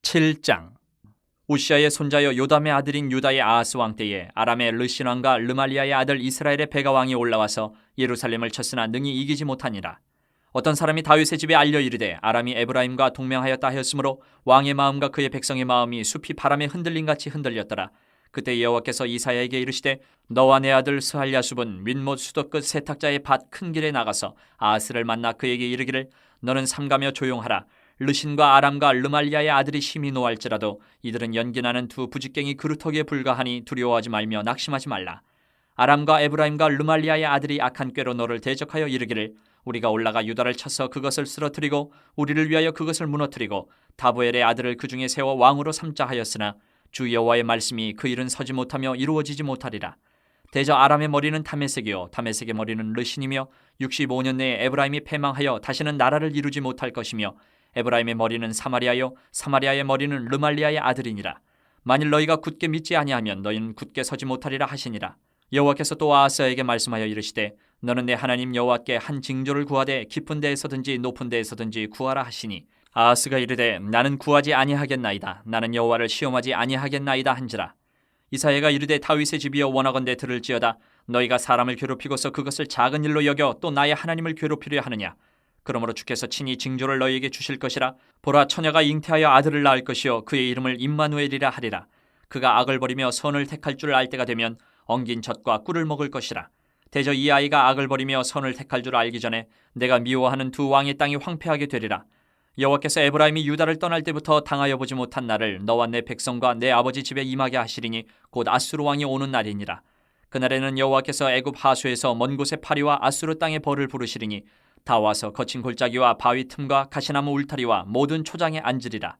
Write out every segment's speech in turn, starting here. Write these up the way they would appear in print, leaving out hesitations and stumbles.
7장. 우시아의 손자여 요담의 아들인 유다의 아하스 왕 때에 아람의 르신 왕과 르말리아의 아들 이스라엘의 베가 왕이 올라와서 예루살렘을 쳤으나 능히 이기지 못하니라. 어떤 사람이 다윗의 집에 알려 이르되 아람이 에브라임과 동맹하였다 하였으므로 왕의 마음과 그의 백성의 마음이 숲이 바람에 흔들림같이 흔들렸더라. 그때 여호와께서 이사야에게 이르시되 너와 내 아들 스할야숲은 윗못 수도 끝 세탁자의 밭 큰 길에 나가서 아하스를 만나 그에게 이르기를 너는 삼가며 조용하라. 르신과 아람과 르말리아의 아들이 심히 노할지라도 이들은 연기나는 두 부직갱이 그루터기에 불과하니 두려워하지 말며 낙심하지 말라. 아람과 에브라임과 르말리아의 아들이 악한 꾀로 너를 대적하여 이르기를 우리가 올라가 유다를 쳐서 그것을 쓰러뜨리고 우리를 위하여 그것을 무너뜨리고 다부엘의 아들을 그 중에 세워 왕으로 삼자 하였으나 주 여호와의 말씀이 그 일은 서지 못하며 이루어지지 못하리라. 대저 아람의 머리는 다메섹이요 다메섹의 머리는 르신이며 65년 내에 에브라임이 패망하여 다시는 나라를 이루지 못할 것이며 에브라임의 머리는 사마리아요 사마리아의 머리는 르말리아의 아들이니라. 만일 너희가 굳게 믿지 아니하면 너희는 굳게 서지 못하리라 하시니라. 여호와께서 또 아하스에게 말씀하여 이르시되 너는 내 하나님 여호와께 한 징조를 구하되 깊은 데에서든지 높은 데에서든지 구하라 하시니 아하스가 이르되 나는 구하지 아니하겠나이다. 나는 여호와를 시험하지 아니하겠나이다 한지라. 이사야가 이르되 다윗의 집이여 원하건대 들을지어다. 너희가 사람을 괴롭히고서 그것을 작은 일로 여겨 또 나의 하나님을 괴롭히려 하느냐. 그러므로 주께서 친히 징조를 너희에게 주실 것이라. 보라 처녀가 잉태하여 아들을 낳을 것이요 그의 이름을 임마누엘이라 하리라. 그가 악을 버리며 선을 택할 줄 알 때가 되면 엉긴 젖과 꿀을 먹을 것이라. 대저 이 아이가 악을 버리며 선을 택할 줄 알기 전에 내가 미워하는 두 왕의 땅이 황폐하게 되리라. 여호와께서 에브라임이 유다를 떠날 때부터 당하여 보지 못한 날을 너와 내 백성과 내 아버지 집에 임하게 하시리니 곧 아수르 왕이 오는 날이니라. 그날에는 여호와께서 애굽 하수에서 먼 곳의 파리와 아수르 땅의 벌을 부르시리니 다 와서 거친 골짜기와 바위 틈과 가시나무 울타리와 모든 초장에 앉으리라.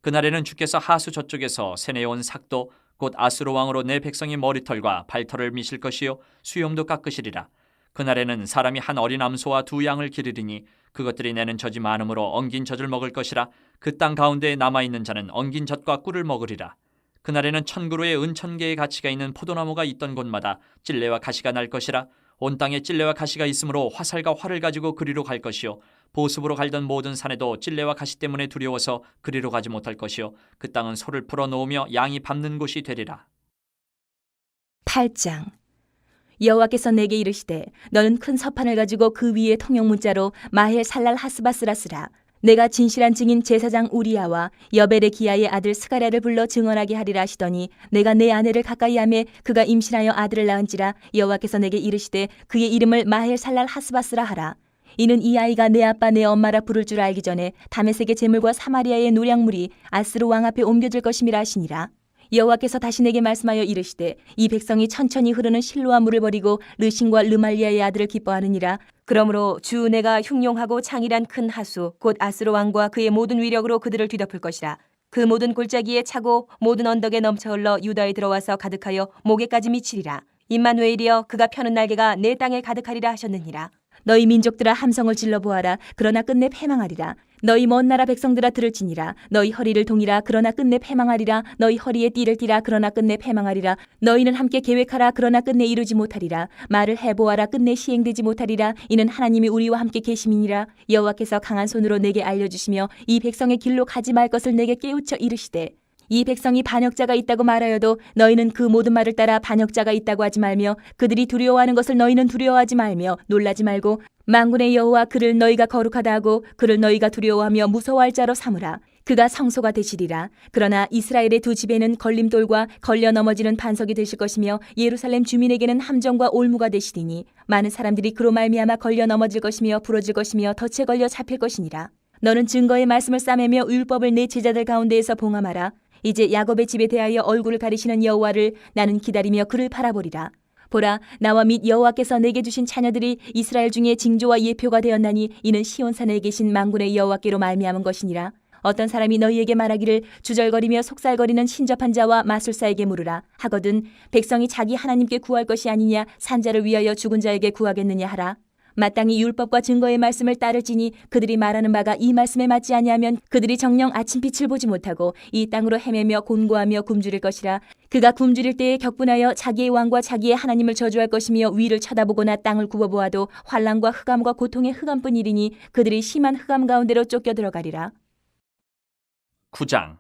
그날에는 주께서 하수 저쪽에서 세내온 삭도 곧 아수르 왕으로 내 백성의 머리털과 발털을 미실 것이요 수염도 깎으시리라. 그날에는 사람이 한 어린 암소와 두 양을 기르리니 그것들이 내는 젖이 많으므로 엉긴 젖을 먹을 것이라. 그 땅 가운데에 남아있는 자는 엉긴 젖과 꿀을 먹으리라. 그날에는 천그루의 은천개의 가치가 있는 포도나무가 있던 곳마다 찔레와 가시가 날 것이라. 온 땅에 찔레와 가시가 있으므로 화살과 활을 가지고 그리로 갈 것이요 보습으로 갈던 모든 산에도 찔레와 가시 때문에 두려워서 그리로 가지 못할 것이요 그 땅은 소를 풀어 놓으며 양이 밟는 곳이 되리라. 8장. 여호와께서 내게 이르시되 너는 큰 서판을 가지고 그 위에 통용문자로 마헬 살랄 하스바스라 쓰라. 내가 진실한 증인 제사장 우리야와 여벨의 기야의 아들 스가랴를 불러 증언하게 하리라 하시더니 내가 내 아내를 가까이 하매 그가 임신하여 아들을 낳은지라. 여호와께서 내게 이르시되 그의 이름을 마헬 살랄 하스바스라 하라. 이는 이 아이가 내 아빠 내 엄마라 부를 줄 알기 전에 다메섹의 제물과 사마리아의 노략물이 아스루 왕 앞에 옮겨질 것임이라 하시니라. 여호와께서 다시 내게 말씀하여 이르시되 이 백성이 천천히 흐르는 실로아 물을 버리고 르신과 르말리아의 아들을 기뻐하느니라. 그러므로 주 내가 흉용하고 창일한 큰 하수 곧 아스루 왕과 그의 모든 위력으로 그들을 뒤덮을 것이라. 그 모든 골짜기에 차고 모든 언덕에 넘쳐 흘러 유다에 들어와서 가득하여 목에까지 미치리라. 임마누엘이여 그가 펴는 날개가 내 땅에 가득하리라 하셨느니라. 너희 민족들아 함성을 질러 보아라. 그러나 끝내 패망하리라. 너희 먼 나라 백성들아 들을지니라. 너희 허리를 동이라. 그러나 끝내 패망하리라. 너희 허리에 띠를 띠라. 그러나 끝내 패망하리라. 너희는 함께 계획하라. 그러나 끝내 이루지 못하리라. 말을 해보아라. 끝내 시행되지 못하리라. 이는 하나님이 우리와 함께 계심이니라. 여호와께서 강한 손으로 내게 알려주시며 이 백성의 길로 가지 말 것을 내게 깨우쳐 이르시되 이 백성이 반역자가 있다고 말하여도 너희는 그 모든 말을 따라 반역자가 있다고 하지 말며 그들이 두려워하는 것을 너희는 두려워하지 말며 놀라지 말고 만군의 여호와 그를 너희가 거룩하다 하고 그를 너희가 두려워하며 무서워할 자로 삼으라. 그가 성소가 되시리라. 그러나 이스라엘의 두 집에는 걸림돌과 걸려 넘어지는 반석이 되실 것이며 예루살렘 주민에게는 함정과 올무가 되시리니 많은 사람들이 그로 말미암아 걸려 넘어질 것이며 부러질 것이며 덫에 걸려 잡힐 것이니라. 너는 증거의 말씀을 싸매며 율법을 내 제자들 가운데에서 봉함하라. 이제 야곱의 집에 대하여 얼굴을 가리시는 여호와를 나는 기다리며 그를 바라보리라. 보라 나와 및 여호와께서 내게 주신 자녀들이 이스라엘 중에 징조와 예표가 되었나니 이는 시온산에 계신 만군의 여호와께로 말미암은 것이니라. 어떤 사람이 너희에게 말하기를 주절거리며 속살거리는 신접한 자와 마술사에게 물으라 하거든 백성이 자기 하나님께 구할 것이 아니냐 산자를 위하여 죽은 자에게 구하겠느냐 하라. 마땅히 율법과 증거의 말씀을 따를지니 그들이 말하는 바가 이 말씀에 맞지 아니하면 그들이 정녕 아침빛을 보지 못하고 이 땅으로 헤매며 곤고하며 굶주릴 것이라. 그가 굶주릴 때에 격분하여 자기의 왕과 자기의 하나님을 저주할 것이며 위를 쳐다보거나 땅을 굽어보아도 환난과 흑암과 고통의 흑암뿐이리니 그들이 심한 흑암 가운데로 쫓겨 들어가리라. 9장.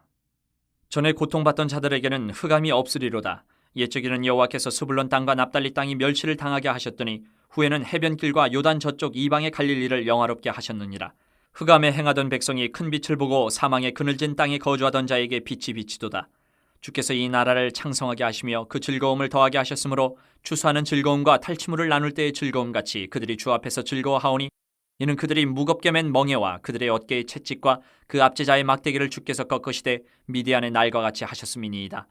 전에 고통받던 자들에게는 흑암이 없으리로다. 옛적에는 여호와께서 스불론 땅과 납달리 땅이 멸시를 당하게 하셨더니 후에는 해변길과 요단 저쪽 이방에 갈릴 일을 영화롭게 하셨느니라. 흑암에 행하던 백성이 큰 빛을 보고 사망의 그늘진 땅에 거주하던 자에게 빛이 비치도다. 주께서 이 나라를 창성하게 하시며 그 즐거움을 더하게 하셨으므로 추수하는 즐거움과 탈취물을 나눌 때의 즐거움같이 그들이 주 앞에서 즐거워하오니 이는 그들이 무겁게 맨 멍에와 그들의 어깨의 채찍과 그 압제자의 막대기를 주께서 꺾으시되 미디안의 날과 같이 하셨음이니이다.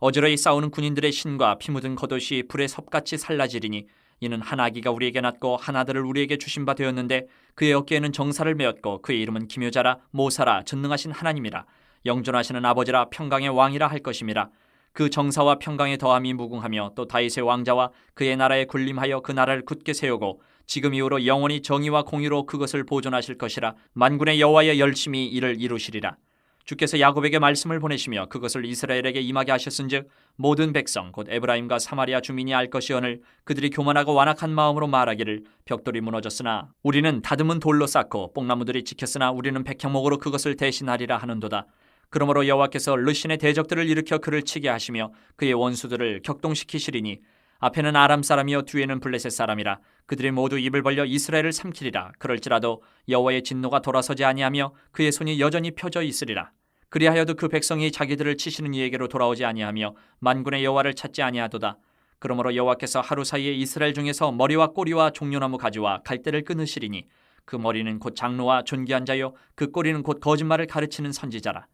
어지러이 싸우는 군인들의 신과 피 묻은 겉옷이 불에 섭같이 살라지리니 이는 한 아기가 우리에게 낳고 한 아들을 우리에게 주신 바 되었는데 그의 어깨에는 정사를 메었고 그의 이름은 기묘자라 모사라 전능하신 하나님이라 영존하시는 아버지라 평강의 왕이라 할 것임이라. 그 정사와 평강의 더함이 무궁하며 또 다윗의 왕자와 그의 나라에 군림하여 그 나라를 굳게 세우고 지금 이후로 영원히 정의와 공의로 그것을 보존하실 것이라. 만군의 여호와의 열심히 이를 이루시리라. 주께서 야곱에게 말씀을 보내시며 그것을 이스라엘에게 임하게 하셨은즉 모든 백성 곧 에브라임과 사마리아 주민이 알 것이오늘 그들이 교만하고 완악한 마음으로 말하기를 벽돌이 무너졌으나 우리는 다듬은 돌로 쌓고 뽕나무들이 지켰으나 우리는 백향목으로 그것을 대신하리라 하는도다. 그러므로 여호와께서 르신의 대적들을 일으켜 그를 치게 하시며 그의 원수들을 격동시키시리니 앞에는 아람 사람이요 뒤에는 블레셋 사람이라. 그들이 모두 입을 벌려 이스라엘을 삼키리라. 그럴지라도 여호와의 진노가 돌아서지 아니하며 그의 손이 여전히 펴져 있으리라. 그리하여도 그 백성이 자기들을 치시는 이에게로 돌아오지 아니하며 만군의 여호와를 찾지 아니하도다. 그러므로 여호와께서 하루 사이에 이스라엘 중에서 머리와 꼬리와 종려나무 가지와 갈대를 끊으시리니 그 머리는 곧 장로와 존귀한 자요 그 꼬리는 곧 거짓말을 가르치는 선지자라.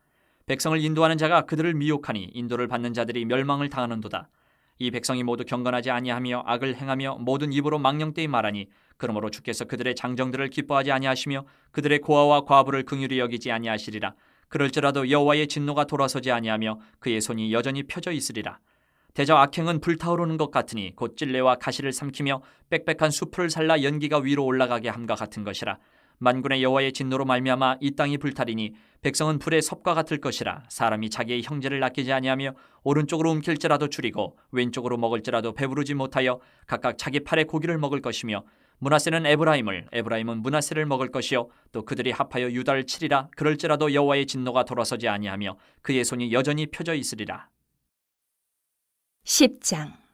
백성을 인도하는 자가 그들을 미혹하니 인도를 받는 자들이 멸망을 당하는도다. 이 백성이 모두 경건하지 아니하며 악을 행하며 모든 입으로 망령되이 말하니 그러므로 주께서 그들의 장정들을 기뻐하지 아니하시며 그들의 고아와 과부를 긍휼히 여기지 아니하시리라. 그럴지라도 여호와의 진노가 돌아서지 아니하며 그의 손이 여전히 펴져 있으리라. 대저 악행은 불타오르는 것 같으니 곧 찔레와 가시를 삼키며 빽빽한 숲을 살라 연기가 위로 올라가게 함과 같은 것이라. 만군의 여호와의 진노로 말미암아 이 땅이 불타리니 백성은 불의 섭과 같을 것이라. 사람이 자기의 형제를 아끼지 아니하며 오른쪽으로 움킬지라도 줄이고 왼쪽으로 먹을지라도 배부르지 못하여 각각 자기 팔의 고기를 먹을 것이며 므낫세는 에브라임을 에브라임은 므낫세를 먹을 것이요 또 그들이 합하여 유다를 치리라. 그럴지라도 여호와의 진노가 돌아서지 아니하며 그의 손이 여전히 펴져 있으리라. 10장.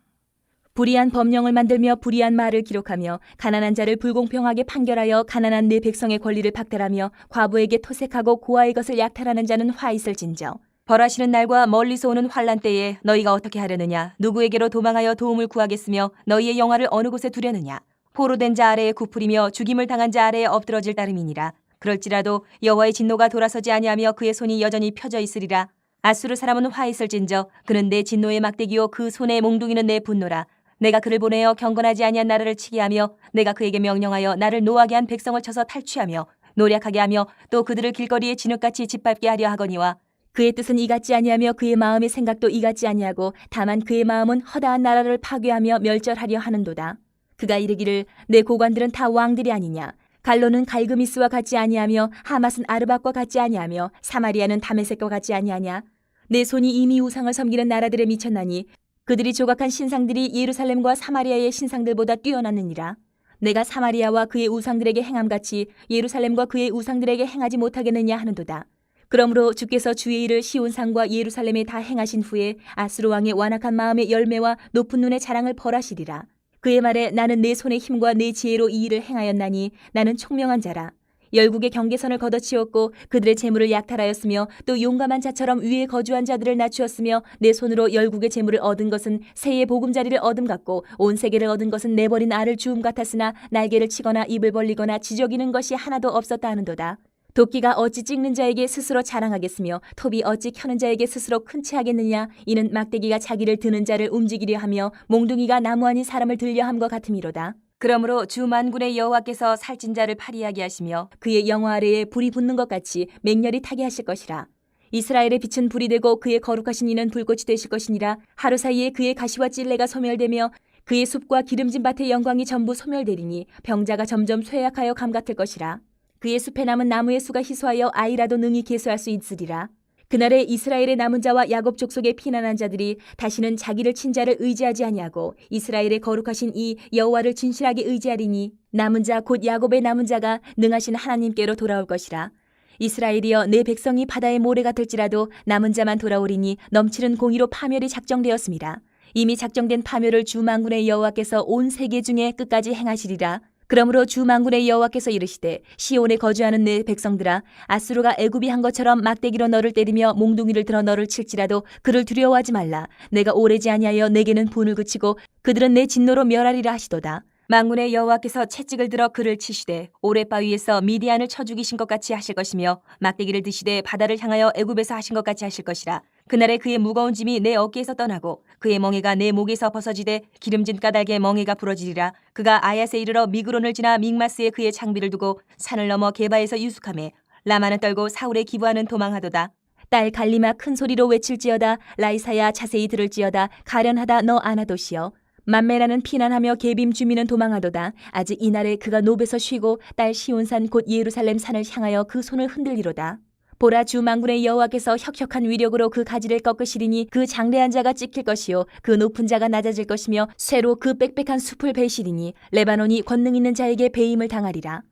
불의한 법령을 만들며 불의한 말을 기록하며 가난한 자를 불공평하게 판결하여 가난한 내 백성의 권리를 박탈하며 과부에게 토색하고 고아의 것을 약탈하는 자는 화 있을진저. 벌하시는 날과 멀리서 오는 환란 때에 너희가 어떻게 하려느냐? 누구에게로 도망하여 도움을 구하겠으며 너희의 영화를 어느 곳에 두려느냐? 포로된 자 아래에 굽으리며 죽임을 당한 자 아래에 엎드러질 따름이니라. 그럴지라도 여호와의 진노가 돌아서지 아니하며 그의 손이 여전히 펴져 있으리라. 아수르 사람은 화 있을진저. 그는 내 진노의 막대기요 그 손의 몽둥이는 내 분노라. 내가 그를 보내어 경건하지 아니한 나라를 치게 하며 내가 그에게 명령하여 나를 노하게 한 백성을 쳐서 탈취하며 노략하게 하며 또 그들을 길거리에 진흙같이 짓밟게 하려 하거니와 그의 뜻은 이같지 아니하며 그의 마음의 생각도 이같지 아니하고 다만 그의 마음은 허다한 나라를 파괴하며 멸절하려 하는도다. 그가 이르기를 내 고관들은 다 왕들이 아니냐? 갈로는 갈그미스와 같지 아니하며 하맛은 아르밧과 같지 아니하며 사마리아는 다메섹과 같지 아니하냐? 내 손이 이미 우상을 섬기는 나라들에 미쳤나니 그들이 조각한 신상들이 예루살렘과 사마리아의 신상들보다 뛰어났느니라. 내가 사마리아와 그의 우상들에게 행함같이 예루살렘과 그의 우상들에게 행하지 못하겠느냐 하는도다. 그러므로 주께서 주의 일을 시온산과 예루살렘에 다 행하신 후에 아수르 왕의 완악한 마음의 열매와 높은 눈의 자랑을 벌하시리라. 그의 말에 나는 내 손의 힘과 내 지혜로 이 일을 행하였나니 나는 총명한 자라. 열국의 경계선을 걷어치웠고 그들의 재물을 약탈하였으며 또 용감한 자처럼 위에 거주한 자들을 낮추었으며 내 손으로 열국의 재물을 얻은 것은 새의 보금자리를 얻음 같고 온 세계를 얻은 것은 내버린 알을 주움 같았으나 날개를 치거나 입을 벌리거나 지저귀는 것이 하나도 없었다 하는도다. 도끼가 어찌 찍는 자에게 스스로 자랑하겠으며 톱이 어찌 켜는 자에게 스스로 큰 채 하겠느냐? 이는 막대기가 자기를 드는 자를 움직이려 하며 몽둥이가 나무 아닌 사람을 들려 함과 같음이로다. 그러므로 주 만군의 여호와께서 살찐 자를 파리하게 하시며 그의 영화 아래에 불이 붙는 것 같이 맹렬히 타게 하실 것이라. 이스라엘의 빛은 불이 되고 그의 거룩하신 이는 불꽃이 되실 것이니라. 하루 사이에 그의 가시와 찔레가 소멸되며 그의 숲과 기름진 밭의 영광이 전부 소멸되리니 병자가 점점 쇠약하여 감 같을 것이라. 그의 숲에 남은 나무의 수가 희소하여 아이라도 능히 계수할 수 있으리라. 그날에 이스라엘의 남은 자와 야곱 족속의 피난한 자들이 다시는 자기를 친 자를 의지하지 아니하고 이스라엘의 거룩하신 이 여호와를 진실하게 의지하리니 남은 자 곧 야곱의 남은 자가 능하신 하나님께로 돌아올 것이라. 이스라엘이여 내 백성이 바다의 모래 같을지라도 남은 자만 돌아오리니 넘치는 공의로 파멸이 작정되었습니다. 이미 작정된 파멸을 주 만군의 여호와께서 온 세계 중에 끝까지 행하시리라. 그러므로 주 만군의 여호와께서 이르시되 시온에 거주하는 내 백성들아, 아수르가 애굽이 한 것처럼 막대기로 너를 때리며 몽둥이를 들어 너를 칠지라도 그를 두려워하지 말라. 내가 오래지 아니하여 내게는 분을 그치고 그들은 내 진노로 멸하리라 하시도다. 만군의 여호와께서 채찍을 들어 그를 치시되 오랫바위에서 미디안을 쳐 죽이신 것 같이 하실 것이며 막대기를 드시되 바다를 향하여 애굽에서 하신 것 같이 하실 것이라. 그날에 그의 무거운 짐이 내 어깨에서 떠나고 그의 멍에가 내 목에서 벗어지되 기름진 까닭에 멍에가 부러지리라. 그가 아얏에 이르러 미그론을 지나 믹마스에 그의 장비를 두고 산을 넘어 게바에서 유숙하며 라마는 떨고 사울에 기부하는 도망하도다. 딸 갈리마 큰 소리로 외칠지어다. 라이사야 자세히 들을지어다. 가련하다 너 아나도시여. 만메라는 피난하며 게빔 주민은 도망하도다. 아직 이날에 그가 노베서 쉬고 딸 시온산 곧 예루살렘 산을 향하여 그 손을 흔들리로다. 보라, 주 만군의 여호와께서 혁혁한 위력으로 그 가지를 꺾으시리니 그 장대한 자가 찍힐 것이요 그 높은 자가 낮아질 것이며 쇠로 그 빽빽한 숲을 베시리니 레바논이 권능 있는 자에게 배임을 당하리라.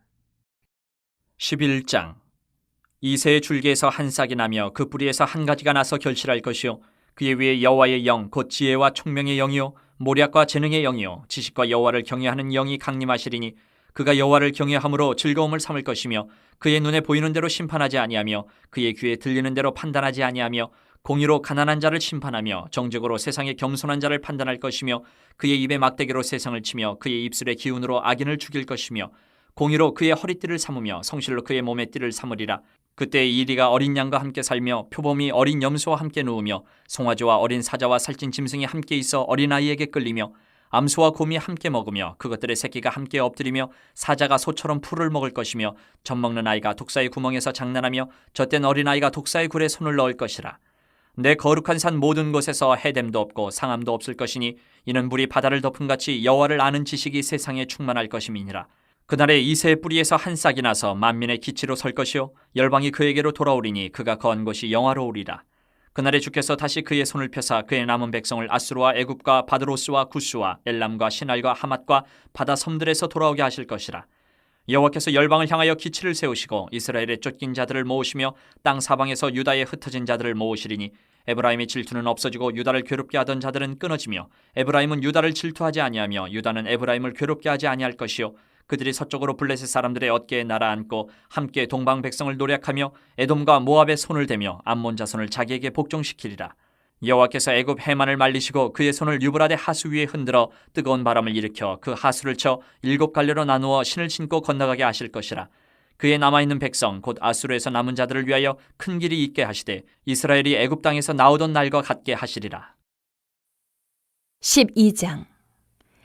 11장. 이새의 줄기에서 한 싹이 나며 그 뿌리에서 한 가지가 나서 결실할 것이요 그의 위에 여호와의 영 곧 지혜와 총명의 영이요 모략과 재능의 영이요 지식과 여호와를 경외하는 영이 강림하시리니 그가 여호와를 경외함으로 즐거움을 삼을 것이며 그의 눈에 보이는 대로 심판하지 아니하며 그의 귀에 들리는 대로 판단하지 아니하며 공의로 가난한 자를 심판하며 정직으로 세상의 겸손한 자를 판단할 것이며 그의 입에 막대기로 세상을 치며 그의 입술의 기운으로 악인을 죽일 것이며 공의로 그의 허리띠를 삼으며 성실로 그의 몸의 띠를 삼으리라. 그때 이리가 어린 양과 함께 살며 표범이 어린 염소와 함께 누우며 송아지와 어린 사자와 살찐 짐승이 함께 있어 어린아이에게 끌리며 암소와 곰이 함께 먹으며 그것들의 새끼가 함께 엎드리며 사자가 소처럼 풀을 먹을 것이며 젖먹는 아이가 독사의 구멍에서 장난하며 젖된 어린아이가 독사의 굴에 손을 넣을 것이라. 내 거룩한 산 모든 곳에서 해됨도 없고 상함도 없을 것이니 이는 물이 바다를 덮은 같이 여호와를 아는 지식이 세상에 충만할 것임이니라. 그날에 이새의 뿌리에서 한 싹이 나서 만민의 기치로 설 것이요 열방이 그에게로 돌아오리니 그가 거한 곳이 영화로우리라. 그날에 주께서 다시 그의 손을 펴사 그의 남은 백성을 아수르와 애굽과 바드로스와 구스와 엘람과 시날과 하맛과 바다 섬들에서 돌아오게 하실 것이라. 여호와께서 열방을 향하여 기치를 세우시고 이스라엘의 쫓긴 자들을 모으시며 땅 사방에서 유다에 흩어진 자들을 모으시리니 에브라임의 질투는 없어지고 유다를 괴롭게 하던 자들은 끊어지며 에브라임은 유다를 질투하지 아니하며 유다는 에브라임을 괴롭게 하지 아니할 것이요 그들이 서쪽으로 블레셋 사람들의 어깨에 날아앉고 함께 동방 백성을 노략하며 에돔과 모압의 손을 대며 암몬 자손을 자기에게 복종시키리라. 여호와께서 애굽 해만을 말리시고 그의 손을 유브라데 하수 위에 흔들어 뜨거운 바람을 일으켜 그 하수를 쳐 7갈래로 나누어 신을 신고 건너가게 하실 것이라. 그의 남아있는 백성 곧 아수르에서 남은 자들을 위하여 큰 길이 있게 하시되 이스라엘이 애굽 땅에서 나오던 날과 같게 하시리라. 12장.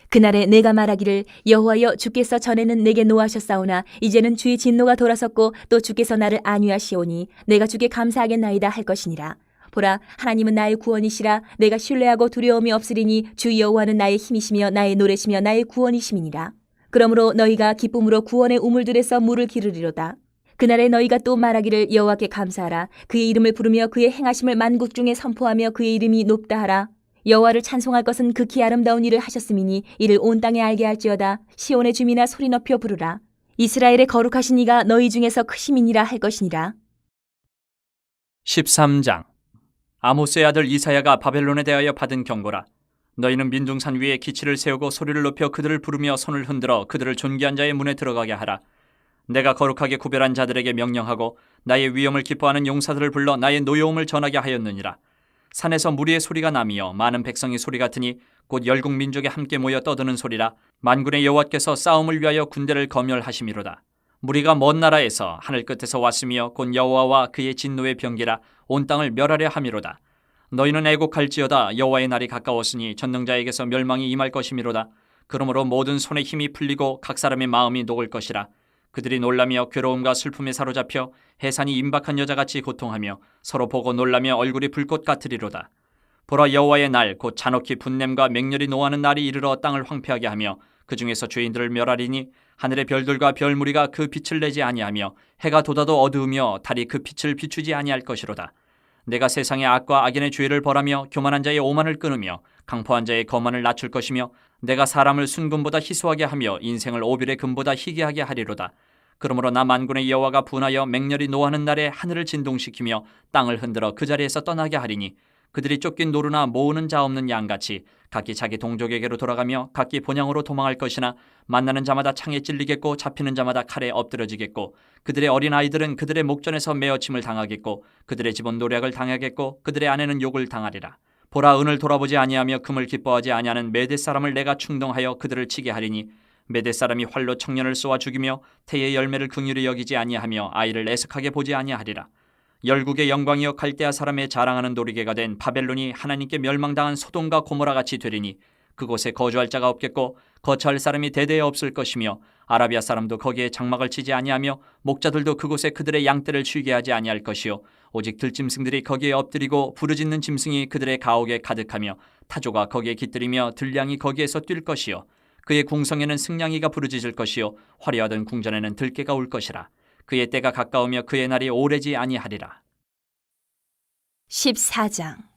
그날에 내가 말하기를 여호와여 주께서 전에는 내게 노하셨사오나 이제는 주의 진노가 돌아섰고 또 주께서 나를 안위하시오니 내가 주께 감사하겠나이다 할 것이니라. 보라, 하나님은 나의 구원이시라. 내가 신뢰하고 두려움이 없으리니 주 여호와는 나의 힘이시며 나의 노래시며 나의 구원이심이니라. 그러므로 너희가 기쁨으로 구원의 우물들에서 물을 기르리로다. 그날에 너희가 또 말하기를 여호와께 감사하라. 그의 이름을 부르며 그의 행하심을 만국 중에 선포하며 그의 이름이 높다 하라. 여호와를 찬송할 것은 극히 아름다운 일을 하셨음이니 이를 온 땅에 알게 할지어다. 시온의 주민아 소리 높여 부르라. 이스라엘의 거룩하신 이가 너희 중에서 크심이니라 할 것이니라. 13장. 아모스의 아들 이사야가 바벨론에 대하여 받은 경고라. 너희는 민둥산 위에 기치를 세우고 소리를 높여 그들을 부르며 손을 흔들어 그들을 존귀한 자의 문에 들어가게 하라. 내가 거룩하게 구별한 자들에게 명령하고 나의 위엄을 기뻐하는 용사들을 불러 나의 노여움을 전하게 하였느니라. 산에서 무리의 소리가 나며 많은 백성의 소리 같으니 곧 열국 민족이 함께 모여 떠드는 소리라. 만군의 여호와께서 싸움을 위하여 군대를 검열하심이로다. 무리가 먼 나라에서 하늘 끝에서 왔으며 곧 여호와와 그의 진노의 병기라. 온 땅을 멸하려 함이로다. 너희는 애곡할지어다. 여호와의 날이 가까웠으니 전능자에게서 멸망이 임할 것이미로다. 그러므로 모든 손에 힘이 풀리고 각 사람의 마음이 녹을 것이라. 그들이 놀라며 괴로움과 슬픔에 사로잡혀 해산이 임박한 여자같이 고통하며 서로 보고 놀라며 얼굴이 불꽃 같으리로다. 보라, 여호와의 날 곧 잔혹히 분냄과 맹렬히 노하는 날이 이르러 땅을 황폐하게 하며 그 중에서 죄인들을 멸하리니 하늘의 별들과 별무리가 그 빛을 내지 아니하며 해가 돋아도 어두우며 달이 그 빛을 비추지 아니할 것이로다. 내가 세상의 악과 악인의 죄를 벌하며 교만한 자의 오만을 끊으며 강포한 자의 거만을 낮출 것이며 내가 사람을 순금보다 희소하게 하며 인생을 오빌의 금보다 희귀하게 하리로다. 그러므로 나 만군의 여호와가 분하여 맹렬히 노하는 날에 하늘을 진동시키며 땅을 흔들어 그 자리에서 떠나게 하리니 그들이 쫓긴 노루나 모으는 자 없는 양같이 각기 자기 동족에게로 돌아가며 각기 본향으로 도망할 것이나 만나는 자마다 창에 찔리겠고 잡히는 자마다 칼에 엎드러지겠고 그들의 어린 아이들은 그들의 목전에서 메어침을 당하겠고 그들의 집은 노략을 당하겠고 그들의 아내는 욕을 당하리라. 보라, 은을 돌아보지 아니하며 금을 기뻐하지 아니하는 메대 사람을 내가 충동하여 그들을 치게 하리니 메대 사람이 활로 청년을 쏘아 죽이며 태의 열매를 긍휼히 여기지 아니하며 아이를 애석하게 보지 아니하리라. 열국의 영광이여 갈대아 사람의 자랑하는 놀이개가 된 바벨론이 하나님께 멸망당한 소돔과 고모라 같이 되리니 그곳에 거주할 자가 없겠고 거처할 사람이 대대에 없을 것이며 아라비아 사람도 거기에 장막을 치지 아니하며 목자들도 그곳에 그들의 양떼를 쉬게 하지 아니할 것이요 오직 들짐승들이 거기에 엎드리고 부르짖는 짐승이 그들의 가옥에 가득하며 타조가 거기에 깃들이며 들량이 거기에서 뛸 것이요 그의 궁성에는 승냥이가 부르짖을 것이요 화려하던 궁전에는 들깨가 올 것이라. 그의 때가 가까우며 그의 날이 오래지 아니하리라. 14장.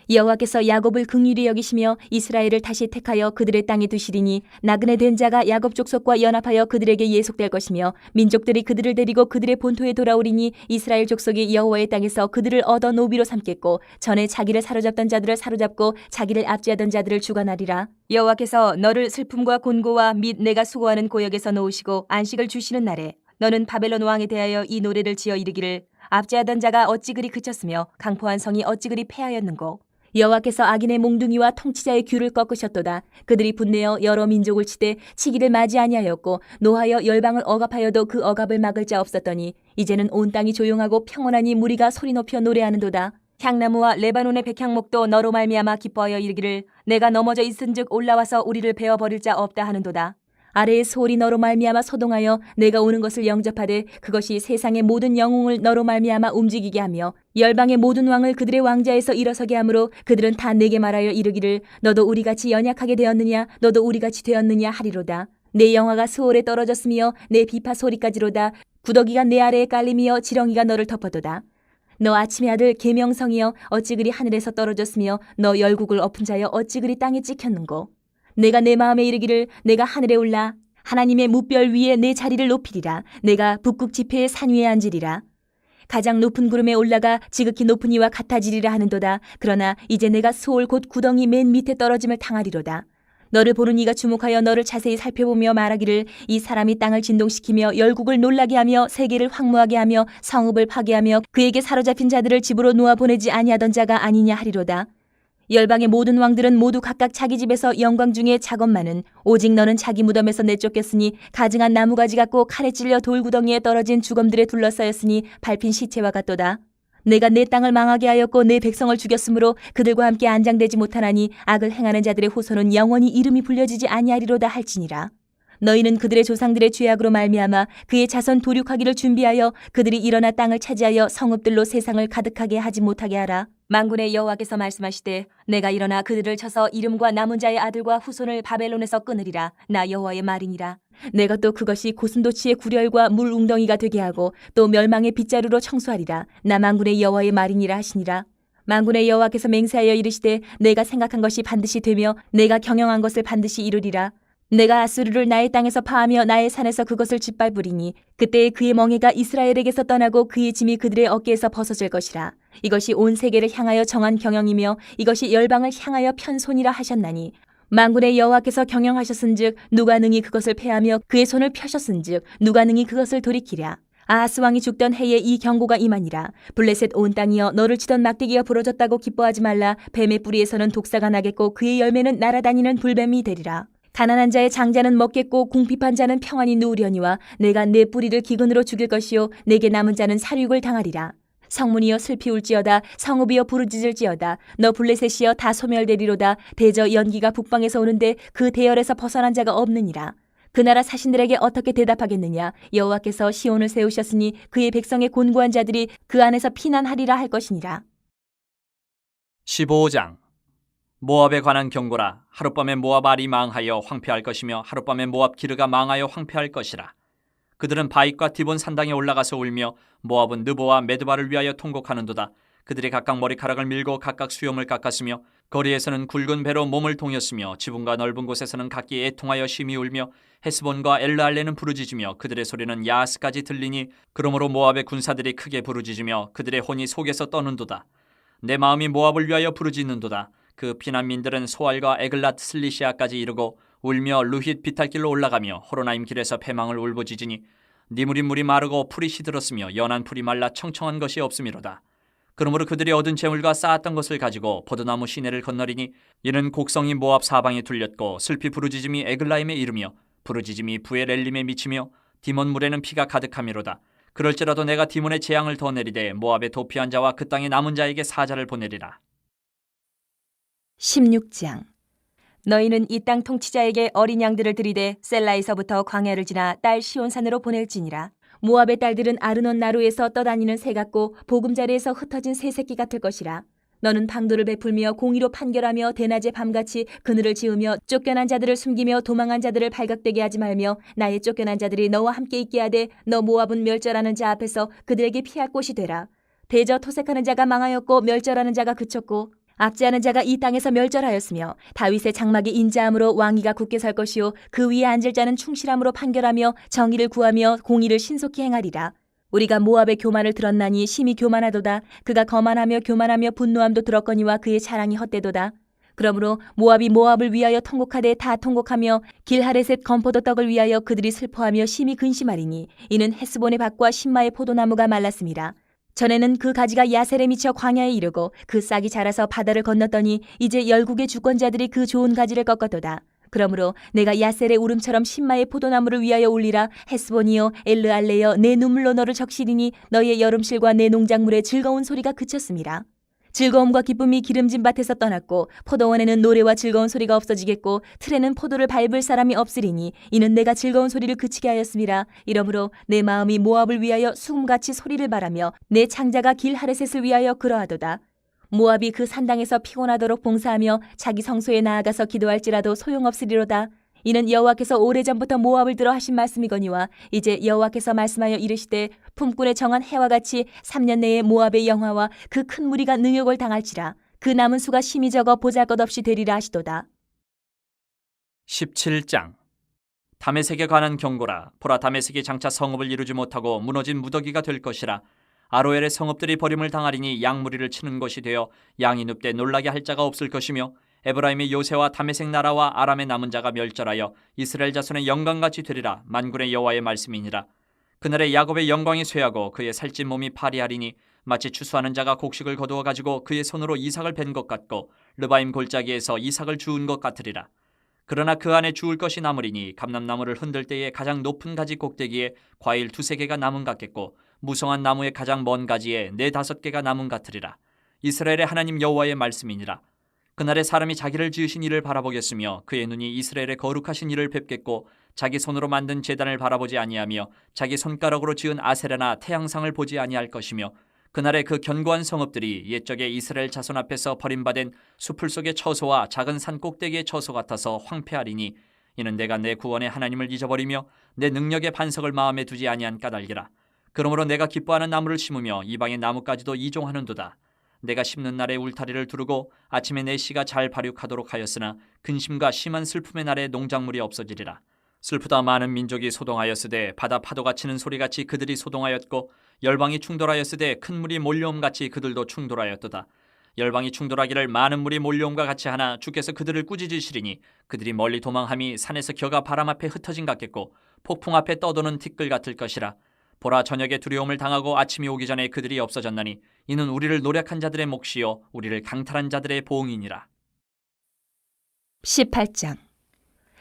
여호와께서 야곱을 긍휼히 여기시며 이스라엘을 다시 택하여 그들의 땅에 두시리니 나그네 된 자가 야곱 족속과 연합하여 그들에게 예속될 것이며 민족들이 그들을 데리고 그들의 본토에 돌아오리니 이스라엘 족속이 여호와의 땅에서 그들을 얻어 노비로 삼겠고 전에 자기를 사로잡던 자들을 사로잡고 자기를 압제하던 자들을 주관하리라. 여호와께서 너를 슬픔과 곤고와 및 내가 수고하는 고역에서 놓으시고 안식을 주시는 날에 너는 바벨론 왕에 대하여 이 노래를 지어 이르기를 압제하던 자가 어찌 그리 그쳤으며 강포한 성이 어찌 그리 패하였는고. 여호와께서 악인의 몽둥이와 통치자의 귀를 꺾으셨도다. 그들이 분내어 여러 민족을 치되 치기를 맞이 아니하였고 노하여 열방을 억압하여도 그 억압을 막을 자 없었더니 이제는 온 땅이 조용하고 평온하니 무리가 소리 높여 노래하는도다. 향나무와 레바논의 백향목도 너로 말미암아 기뻐하여 이르기를 내가 넘어져 있은즉 올라와서 우리를 베어 버릴 자 없다 하는도다. 아래의 소울이 너로 말미암아 소동하여 내가 오는 것을 영접하되 그것이 세상의 모든 영웅을 너로 말미암아 움직이게 하며 열방의 모든 왕을 그들의 왕자에서 일어서게 하므로 그들은 다 내게 말하여 이르기를 너도 우리같이 연약하게 되었느냐 너도 우리같이 되었느냐 하리로다. 내 영화가 수월에 떨어졌으며 내 비파 소리까지로다. 구더기가 내 아래에 깔리며 지렁이가 너를 덮어도다. 너 아침의 아들 계명성이여 어찌 그리 하늘에서 떨어졌으며 너 열국을 엎은 자여 어찌 그리 땅에 찍혔는고. 내가 내 마음에 이르기를 내가 하늘에 올라 하나님의 무별 위에 내 자리를 높이리라. 내가 북극 지폐의 산 위에 앉으리라. 가장 높은 구름에 올라가 지극히 높은 이와 같아지리라 하는도다. 그러나 이제 내가 수올 곧 구덩이 맨 밑에 떨어짐을 당하리로다. 너를 보는 이가 주목하여 너를 자세히 살펴보며 말하기를 이 사람이 땅을 진동시키며 열국을 놀라게 하며 세계를 황무하게 하며 성읍을 파괴하며 그에게 사로잡힌 자들을 집으로 놓아 보내지 아니하던 자가 아니냐 하리로다. 열방의 모든 왕들은 모두 각각 자기 집에서 영광 중에 작업만은 오직 너는 자기 무덤에서 내쫓겼으니 가증한 나무가지 같고 칼에 찔려 돌구덩이에 떨어진 주검들에 둘러싸였으니 밟힌 시체와 같도다. 내가 내 땅을 망하게 하였고 내 백성을 죽였으므로 그들과 함께 안장되지 못하나니 악을 행하는 자들의 후손은 영원히 이름이 불려지지 아니하리로다 할지니라. 너희는 그들의 조상들의 죄악으로 말미암아 그의 자손 도륙하기를 준비하여 그들이 일어나 땅을 차지하여 성읍들로 세상을 가득하게 하지 못하게 하라. 만군의 여호와께서 말씀하시되 내가 일어나 그들을 쳐서 이름과 남은 자의 아들과 후손을 바벨론에서 끊으리라. 나 여호와의 말이니라. 내가 또 그것이 고슴도치의 구렬과 물 웅덩이가 되게 하고 또 멸망의 빗자루로 청소하리라. 나 만군의 여호와의 말이니라 하시니라. 만군의 여호와께서 맹세하여 이르시되 내가 생각한 것이 반드시 되며 내가 경영한 것을 반드시 이루리라. 내가 아수르를 나의 땅에서 파하며 나의 산에서 그것을 짓밟으리니 그때에 그의 멍에가 이스라엘에게서 떠나고 그의 짐이 그들의 어깨에서 벗어질 것이라. 이것이 온 세계를 향하여 정한 경영이며 이것이 열방을 향하여 편손이라 하셨나니 만군의 여호와께서 경영하셨은즉 누가 능히 그것을 패하며 그의 손을 펴셨은즉 누가 능히 그것을 돌이키랴. 아하스 왕이 죽던 해에 이 경고가 임하니라. 블레셋 온 땅이여 너를 치던 막대기가 부러졌다고 기뻐하지 말라. 뱀의 뿌리에서는 독사가 나겠고 그의 열매는 날아다니는 불뱀이 되리라. 가난한 자의 장자는 먹겠고 궁핍한 자는 평안히 누우려니와 내가 내 뿌리를 기근으로 죽일 것이요 내게 남은 자는 살육을 당하리라. 성문이여 슬피 울지어다. 성읍이여 부르짖을지어다. 너 블레셋이여 다 소멸되리로다. 대저 연기가 북방에서 오는데 그 대열에서 벗어난 자가 없느니라. 그 나라 사신들에게 어떻게 대답하겠느냐. 여호와께서 시온을 세우셨으니 그의 백성의 곤고한 자들이 그 안에서 피난하리라 할 것이니라. 15장. 모압에 관한 경고라. 하룻밤에 모압 알이 망하여 황폐할 것이며 하룻밤에 모압 기르가 망하여 황폐할 것이라. 그들은 바익과 디본 산당에 올라가서 울며 모압은 느보와 메드바를 위하여 통곡하는도다. 그들이 각각 머리카락을 밀고 각각 수염을 깎았으며 거리에서는 굵은 배로 몸을 동였으며 지붕과 넓은 곳에서는 각기 애통하여 심히 울며 헤스본과 엘르알레는 부르짖으며 그들의 소리는 야하스까지 들리니 그러므로 모압의 군사들이 크게 부르짖으며 그들의 혼이 속에서 떠는도다. 내 마음이 모압을 위하여 부르짖는도다. 그 피난민들은 소알과 에글랏 슬리시아까지 이르고 울며 루힛 비탈길로 올라가며 호로나임 길에서 패망을 울부짖으니 니무린 물이 마르고 풀이 시들었으며 연한 풀이 말라 청청한 것이 없음이로다. 그러므로 그들이 얻은 재물과 쌓았던 것을 가지고 포도나무 시내를 건너리니 이는 곡성이 모압 사방에 둘렸고 슬피 부르짖음이 에글라임에 이르며 부르짖음이 부엘엘림에 미치며 디몬 물에는 피가 가득함이로다. 그럴지라도 내가 디몬의 재앙을 더 내리되 모압의 도피한 자와 그 땅에 남은 자에게 사자를 보내리라. 16장. 너희는 이 땅 통치자에게 어린 양들을 들이되 셀라에서부터 광야를 지나 딸 시온산으로 보낼지니라. 모압의 딸들은 아르논 나루에서 떠다니는 새 같고 보금자리에서 흩어진 새 새끼 같을 것이라. 너는 방도를 베풀며 공의로 판결하며 대낮에 밤같이 그늘을 지으며 쫓겨난 자들을 숨기며 도망한 자들을 발각되게 하지 말며 나의 쫓겨난 자들이 너와 함께 있게 하되 너 모압은 멸절하는 자 앞에서 그들에게 피할 곳이 되라. 대저 토색하는 자가 망하였고 멸절하는 자가 그쳤고 압제하는 자가 이 땅에서 멸절하였으며 다윗의 장막이 인자함으로 왕위가 굳게 설 것이요 그 위에 앉을 자는 충실함으로 판결하며 정의를 구하며 공의를 신속히 행하리라. 우리가 모압의 교만을 들었나니 심히 교만하도다. 그가 거만하며 교만하며 분노함도 들었거니와 그의 자랑이 헛되도다. 그러므로 모압이 모압을 위하여 통곡하되 다 통곡하며 길하레셋 건포도 떡을 위하여 그들이 슬퍼하며 심히 근심하리니 이는 헤스본의 밭과 신마의 포도나무가 말랐음이라. 전에는 그 가지가 야셀에 미쳐 광야에 이르고 그 싹이 자라서 바다를 건넜더니 이제 열국의 주권자들이 그 좋은 가지를 꺾었도다. 그러므로 내가 야셀의 울음처럼 신마의 포도나무를 위하여 울리라. 헤스본이여 엘르알레여 내 눈물로 너를 적시리니 너의 여름실과 내 농작물의 즐거운 소리가 그쳤음이라. 즐거움과 기쁨이 기름진 밭에서 떠났고 포도원에는 노래와 즐거운 소리가 없어지겠고 틀에는 포도를 밟을 사람이 없으리니 이는 내가 즐거운 소리를 그치게 하였음이라. 이러므로 내 마음이 모압을 위하여 수금같이 소리를 바라며 내 창자가 길 하레셋을 위하여 그러하도다. 모압이 그 산당에서 피곤하도록 봉사하며 자기 성소에 나아가서 기도할지라도 소용없으리로다. 이는 여호와께서 오래전부터 모압을 들어 하신 말씀이거니와 이제 여호와께서 말씀하여 이르시되 품꾼의 정한 해와 같이 3년 내에 모압의 영화와 그 큰 무리가 능욕을 당할지라. 그 남은 수가 심히 적어 보잘것없이 되리라 하시도다. 17장. 다메섹에 관한 경고라. 보라, 다메섹이 장차 성읍을 이루지 못하고 무너진 무더기가 될 것이라. 아로엘의 성읍들이 버림을 당하리니 양무리를 치는 것이 되어 양이 눕되 놀라게 할 자가 없을 것이며 에브라임의 요새와 다메섹 나라와 아람의 남은 자가 멸절하여 이스라엘 자손의 영광같이 되리라. 만군의 여호와의 말씀이니라. 그날에 야곱의 영광이 쇠하고 그의 살찐 몸이 파리하리니 마치 추수하는 자가 곡식을 거두어 가지고 그의 손으로 이삭을 벤 것 같고 르바임 골짜기에서 이삭을 주운 것 같으리라. 그러나 그 안에 주울 것이 남으리니 감람나무를 흔들 때에 가장 높은 가지 꼭대기에 과일 2-3개가 남은 같겠고 무성한 나무의 가장 먼 가지에 4-5개가 남은 같으리라. 이스라엘의 하나님 여호와의 말씀이니라. 그날에 사람이 자기를 지으신 이를 바라보겠으며 그의 눈이 이스라엘의 거룩하신 이를 뵙겠고 자기 손으로 만든 제단을 바라보지 아니하며 자기 손가락으로 지은 아세라나 태양상을 보지 아니할 것이며 그날에 그 견고한 성읍들이 옛적에 이스라엘 자손 앞에서 버림받은 수풀 속의 처소와 작은 산 꼭대기의 처소 같아서 황폐하리니 이는 내가 내 구원의 하나님을 잊어버리며 내 능력의 반석을 마음에 두지 아니한 까닭이라. 그러므로 내가 기뻐하는 나무를 심으며 이방의 나무까지도 이종하는도다. 내가 심는 날에 울타리를 두르고 아침에 내 씨가 잘 발육하도록 하였으나 근심과 심한 슬픔의 날에 농작물이 없어지리라. 슬프다 많은 민족이 소동하였으되 바다 파도가 치는 소리같이 그들이 소동하였고 열방이 충돌하였으되 큰 물이 몰려옴같이 그들도 충돌하였도다. 열방이 충돌하기를 많은 물이 몰려옴과 같이 하나 주께서 그들을 꾸짖으시리니 그들이 멀리 도망함이 산에서 겨가 바람 앞에 흩어진 같겠고 폭풍 앞에 떠도는 티끌 같을 것이라. 보라, 저녁에 두려움을 당하고 아침이 오기 전에 그들이 없어졌나니 이는 우리를 노력한 자들의 몫이요 우리를 강탈한 자들의 보응이니라. 18장.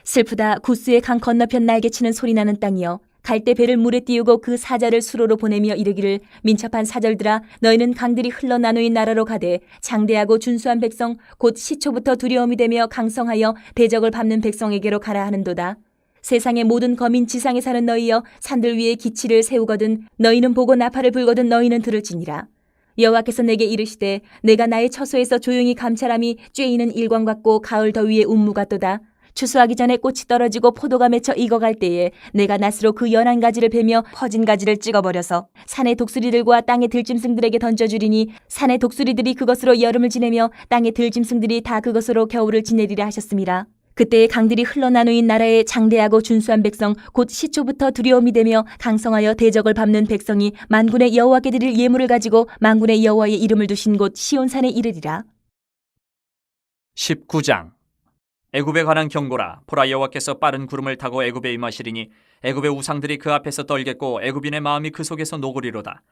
슬프다. 구스의 강 건너편 날개치는 소리나는 땅이여 갈대 배를 물에 띄우고 그 사자를 수로로 보내며 이르기를 민첩한 사절들아 너희는 강들이 흘러 나누인 나라로 가되 장대하고 준수한 백성 곧 시초부터 두려움이 되며 강성하여 대적을 밟는 백성에게로 가라 하는도다. 세상의 모든 거민 지상에 사는 너희여 산들 위에 기치를 세우거든 너희는 보고 나팔을 불거든 너희는 들을지니라. 여호와께서 내게 이르시되 내가 나의 처소에서 조용히 감찰함이 쬐이는 일광 같고 가을 더위의 운무 같도다. 추수하기 전에 꽃이 떨어지고 포도가 맺혀 익어갈 때에 내가 낫으로 그 연한 가지를 베며 퍼진 가지를 찍어버려서 산의 독수리들과 땅의 들짐승들에게 던져주리니 산의 독수리들이 그것으로 여름을 지내며 땅의 들짐승들이 다 그것으로 겨울을 지내리라 하셨습니다. 그때의 강들이 흘러나누인 나라에 장대하고 준수한 백성 곧 시초부터 두려움이 되며 강성하여 대적을 밟는 백성이 만군의 여호와께 드릴 예물을 가지고 만군의 여호와의 이름을 두신 곳 시온산에 이르리라. 19장. 애굽에 관한 경고라. 보라, 여호와께서 빠른 구름을 타고 애굽에 임하시리니 애굽의 우상들이 그 앞에서 떨겠고 애굽인의 마음이 그 속에서 녹으리로다.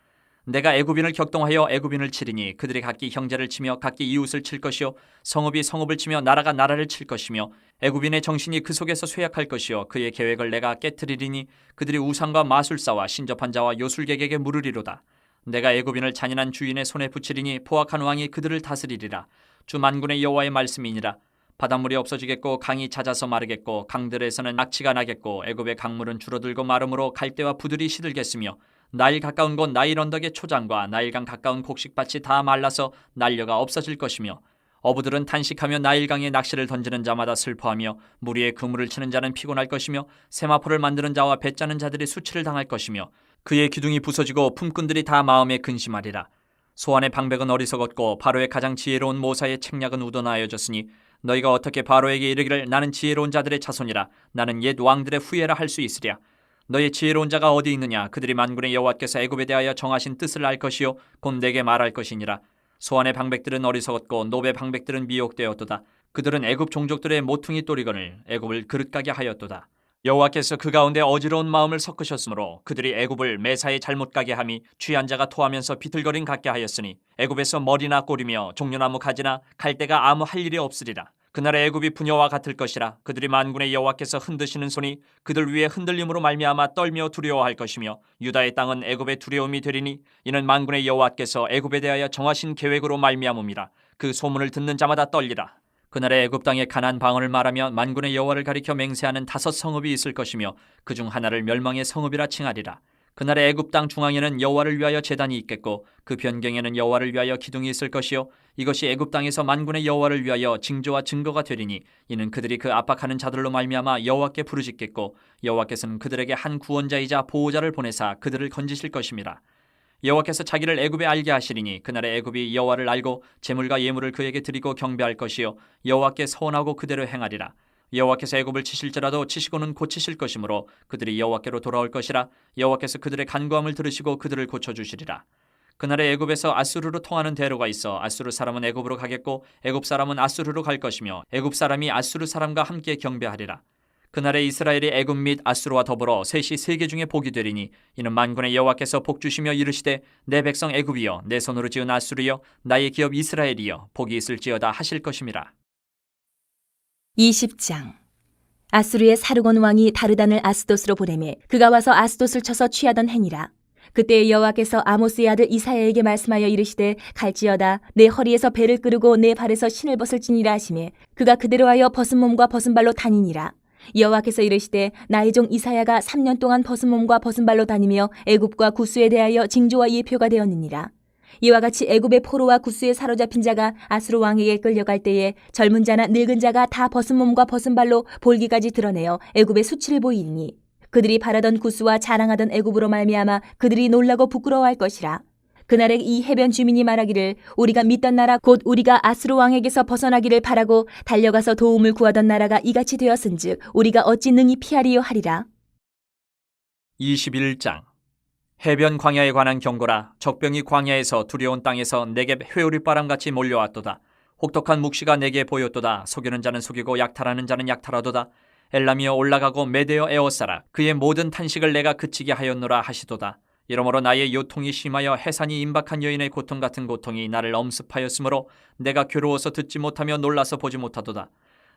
내가 애굽인을 격동하여 애굽인을 치리니 그들이 각기 형제를 치며 각기 이웃을 칠 것이요 성읍이 성읍을 치며 나라가 나라를 칠 것이며 애굽인의 정신이 그 속에서 쇠약할 것이요 그의 계획을 내가 깨트리리니 그들이 우상과 마술사와 신접한 자와 요술객에게 물으리로다. 내가 애굽인을 잔인한 주인의 손에 붙이리니 포악한 왕이 그들을 다스리리라. 주 만군의 여호와의 말씀이니라. 바닷물이 없어지겠고 강이 잦아서 마르겠고 강들에서는 악취가 나겠고 애굽의 강물은 줄어들고 마름으로 갈대와 부들이 시들겠으며 나일 가까운 곳 나일 언덕의 초장과 나일강 가까운 곡식밭이 다 말라서 난려가 없어질 것이며 어부들은 탄식하며 나일강에 낚시를 던지는 자마다 슬퍼하며 물 위에 그물을 치는 자는 피곤할 것이며 세마포를 만드는 자와 배 짜는 자들이 수치를 당할 것이며 그의 기둥이 부서지고 품꾼들이 다 마음에 근심하리라. 소안의 방백은 어리석었고 바로의 가장 지혜로운 모사의 책략은 우러나여졌으니 너희가 어떻게 바로에게 이르기를 나는 지혜로운 자들의 자손이라 나는 옛 왕들의 후예라 할 수 있으랴. 너희 지혜로운 자가 어디 있느냐. 그들이 만군의 여호와께서 애굽에 대하여 정하신 뜻을 알 것이요 곧 내게 말할 것이니라. 소안의 방백들은 어리석었고 노베 방백들은 미혹되었도다. 그들은 애굽 종족들의 모퉁이 또리건을 애굽을 그릇가게 하였도다. 여호와께서 그 가운데 어지러운 마음을 섞으셨으므로 그들이 애굽을 매사에 잘못 가게 함이 취한 자가 토하면서 비틀거림 같게 하였으니 애굽에서 머리나 꼬리며 종려나무 가지나 갈대가 아무 할 일이 없으리라. 그날의 애굽이 부녀와 같을 것이라. 그들이 만군의 여호와께서 흔드시는 손이 그들 위에 흔들림으로 말미암아 떨며 두려워할 것이며 유다의 땅은 애굽의 두려움이 되리니 이는 만군의 여호와께서 애굽에 대하여 정하신 계획으로 말미암음이라. 그 소문을 듣는 자마다 떨리라. 그날의 애굽 땅의 가나안 방언을 말하며 만군의 여호와를 가리켜 맹세하는 5 성읍이 있을 것이며 그중 하나를 멸망의 성읍이라 칭하리라. 그날의 애굽 땅 중앙에는 여호와를 위하여 제단이 있겠고 그 변경에는 여호와를 위하여 기둥이 있을 것이요 이것이 애굽 땅에서 만군의 여호와를 위하여 징조와 증거가 되리니 이는 그들이 그 압박하는 자들로 말미암아 여호와께 부르짖겠고 여호와께서는 그들에게 한 구원자이자 보호자를 보내사 그들을 건지실 것임이라. 여호와께서 자기를 애굽에 알게 하시리니 그날의 애굽이 여호와를 알고 제물과 예물을 그에게 드리고 경배할 것이요 여호와께 서원하고 그대로 행하리라. 여호와께서 애굽을 치실지라도 치시고는 고치실 것이므로 그들이 여호와께로 돌아올 것이라. 여호와께서 그들의 간구함을 들으시고 그들을 고쳐주시리라. 그날에 애굽에서 아수르로 통하는 대로가 있어 아수르 사람은 애굽으로 가겠고 애굽 사람은 아수르로 갈 것이며 애굽 사람이 아수르 사람과 함께 경배하리라. 그날에 이스라엘이 애굽 및 아수르와 더불어 셋이 세계 중에 복이 되리니 이는 만군의 여호와께서 복 주시며 이르시되 내 백성 애굽이여 내 손으로 지은 아수르여 나의 기업 이스라엘이여 복이 있을지어다 하실 것임이라. 20장. 아수르의 사르곤 왕이 다르단을 아스돗으로 보내매 그가 와서 아스돗을 쳐서 취하던 행이라. 그때 여호와께서 아모스의 아들 이사야에게 말씀하여 이르시되 갈지어다 내 허리에서 배를 끄르고 내 발에서 신을 벗을지니라 하시매 그가 그대로 하여 벗은 몸과 벗은 발로 다니니라. 여호와께서 이르시되 나의 종 이사야가 3년 동안 벗은 몸과 벗은 발로 다니며 애굽과 구스에 대하여 징조와 예표가 되었느니라. 이와 같이 애굽의 포로와 구스에 사로잡힌 자가 아수르 왕에게 끌려갈 때에 젊은 자나 늙은 자가 다 벗은 몸과 벗은 발로 볼기까지 드러내어 애굽의 수치를 보이니 그들이 바라던 구스와 자랑하던 애굽으로 말미암아 그들이 놀라고 부끄러워할 것이라. 그날에 이 해변 주민이 말하기를 우리가 믿던 나라 곧 우리가 아수르 왕에게서 벗어나기를 바라고 달려가서 도움을 구하던 나라가 이같이 되었은즉 우리가 어찌 능히 피하리요 하리라. 21장. 해변 광야에 관한 경고라. 적병이 광야에서 두려운 땅에서 내게 회오리바람같이 몰려왔도다. 혹독한 묵시가 내게 보였도다. 속이는 자는 속이고 약탈하는 자는 약탈하도다. 엘람이여 올라가고 메대여 에워싸라. 그의 모든 탄식을 내가 그치게 하였노라 하시도다. 이러므로 나의 요통이 심하여 해산이 임박한 여인의 고통 같은 고통이 나를 엄습하였으므로 내가 괴로워서 듣지 못하며 놀라서 보지 못하도다.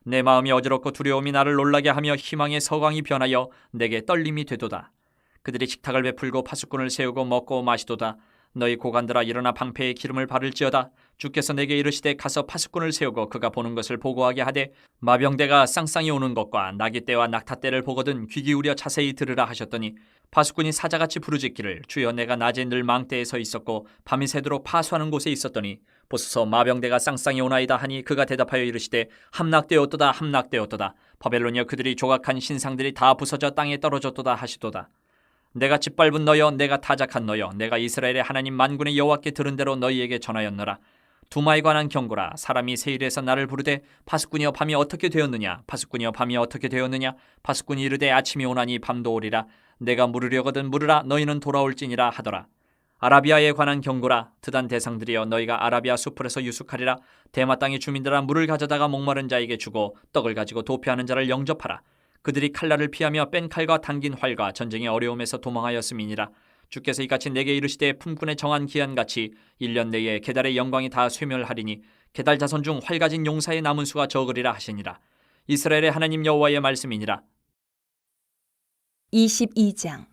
내 마음이 어지럽고 두려움이 나를 놀라게 하며 희망의 서광이 변하여 내게 떨림이 되도다. 그들이 식탁을 베풀고 파수꾼을 세우고 먹고 마시도다. 너희 고관들아 일어나 방패에 기름을 바를지어다. 주께서 내게 이르시되 가서 파수꾼을 세우고 그가 보는 것을 보고하게 하되 마병대가 쌍쌍이 오는 것과 나귀떼와 낙타떼를 보거든 귀 기울여 자세히 들으라 하셨더니 파수꾼이 사자같이 부르짖기를 주여 내가 낮에 늘 망대에 서 있었고 밤이 새도록 파수하는 곳에 있었더니 보소서 마병대가 쌍쌍이 오나이다 하니 그가 대답하여 이르시되 함락되었도다 함락되었도다. 바벨론이여 그들이 조각한 신상들이 다 부서져 땅에 떨어졌도다 하시도다. 내가 짓밟은 너여 내가 타작한 너여 내가 이스라엘의 하나님 만군의 여호와께 들은 대로 너희에게 전하였노라. 두마에 관한 경고라. 사람이 세일에서 나를 부르되 파수꾼이여 밤이 어떻게 되었느냐 파수꾼이여 밤이 어떻게 되었느냐 파수꾼이 이르되 아침이 오나니 밤도 오리라. 내가 물으려거든 물으라 너희는 돌아올지니라 하더라. 아라비아에 관한 경고라. 드단 대상들이여 너희가 아라비아 수풀에서 유숙하리라. 대마 땅의 주민들아 물을 가져다가 목마른 자에게 주고 떡을 가지고 도피하는 자를 영접하라. 그들이 칼날을 피하며 뺀 칼과 당긴 활과 전쟁의 어려움에서 도망하였음이니라. 주께서 이같이 내게 이르시되 품꾼의 정한 기한같이 1년 내에 게달의 영광이 다 쇠멸하리니 게달 자손 중 활 가진 용사의 남은 수가 적으리라 하시니라. 이스라엘의 하나님 여호와의 말씀이니라. 22장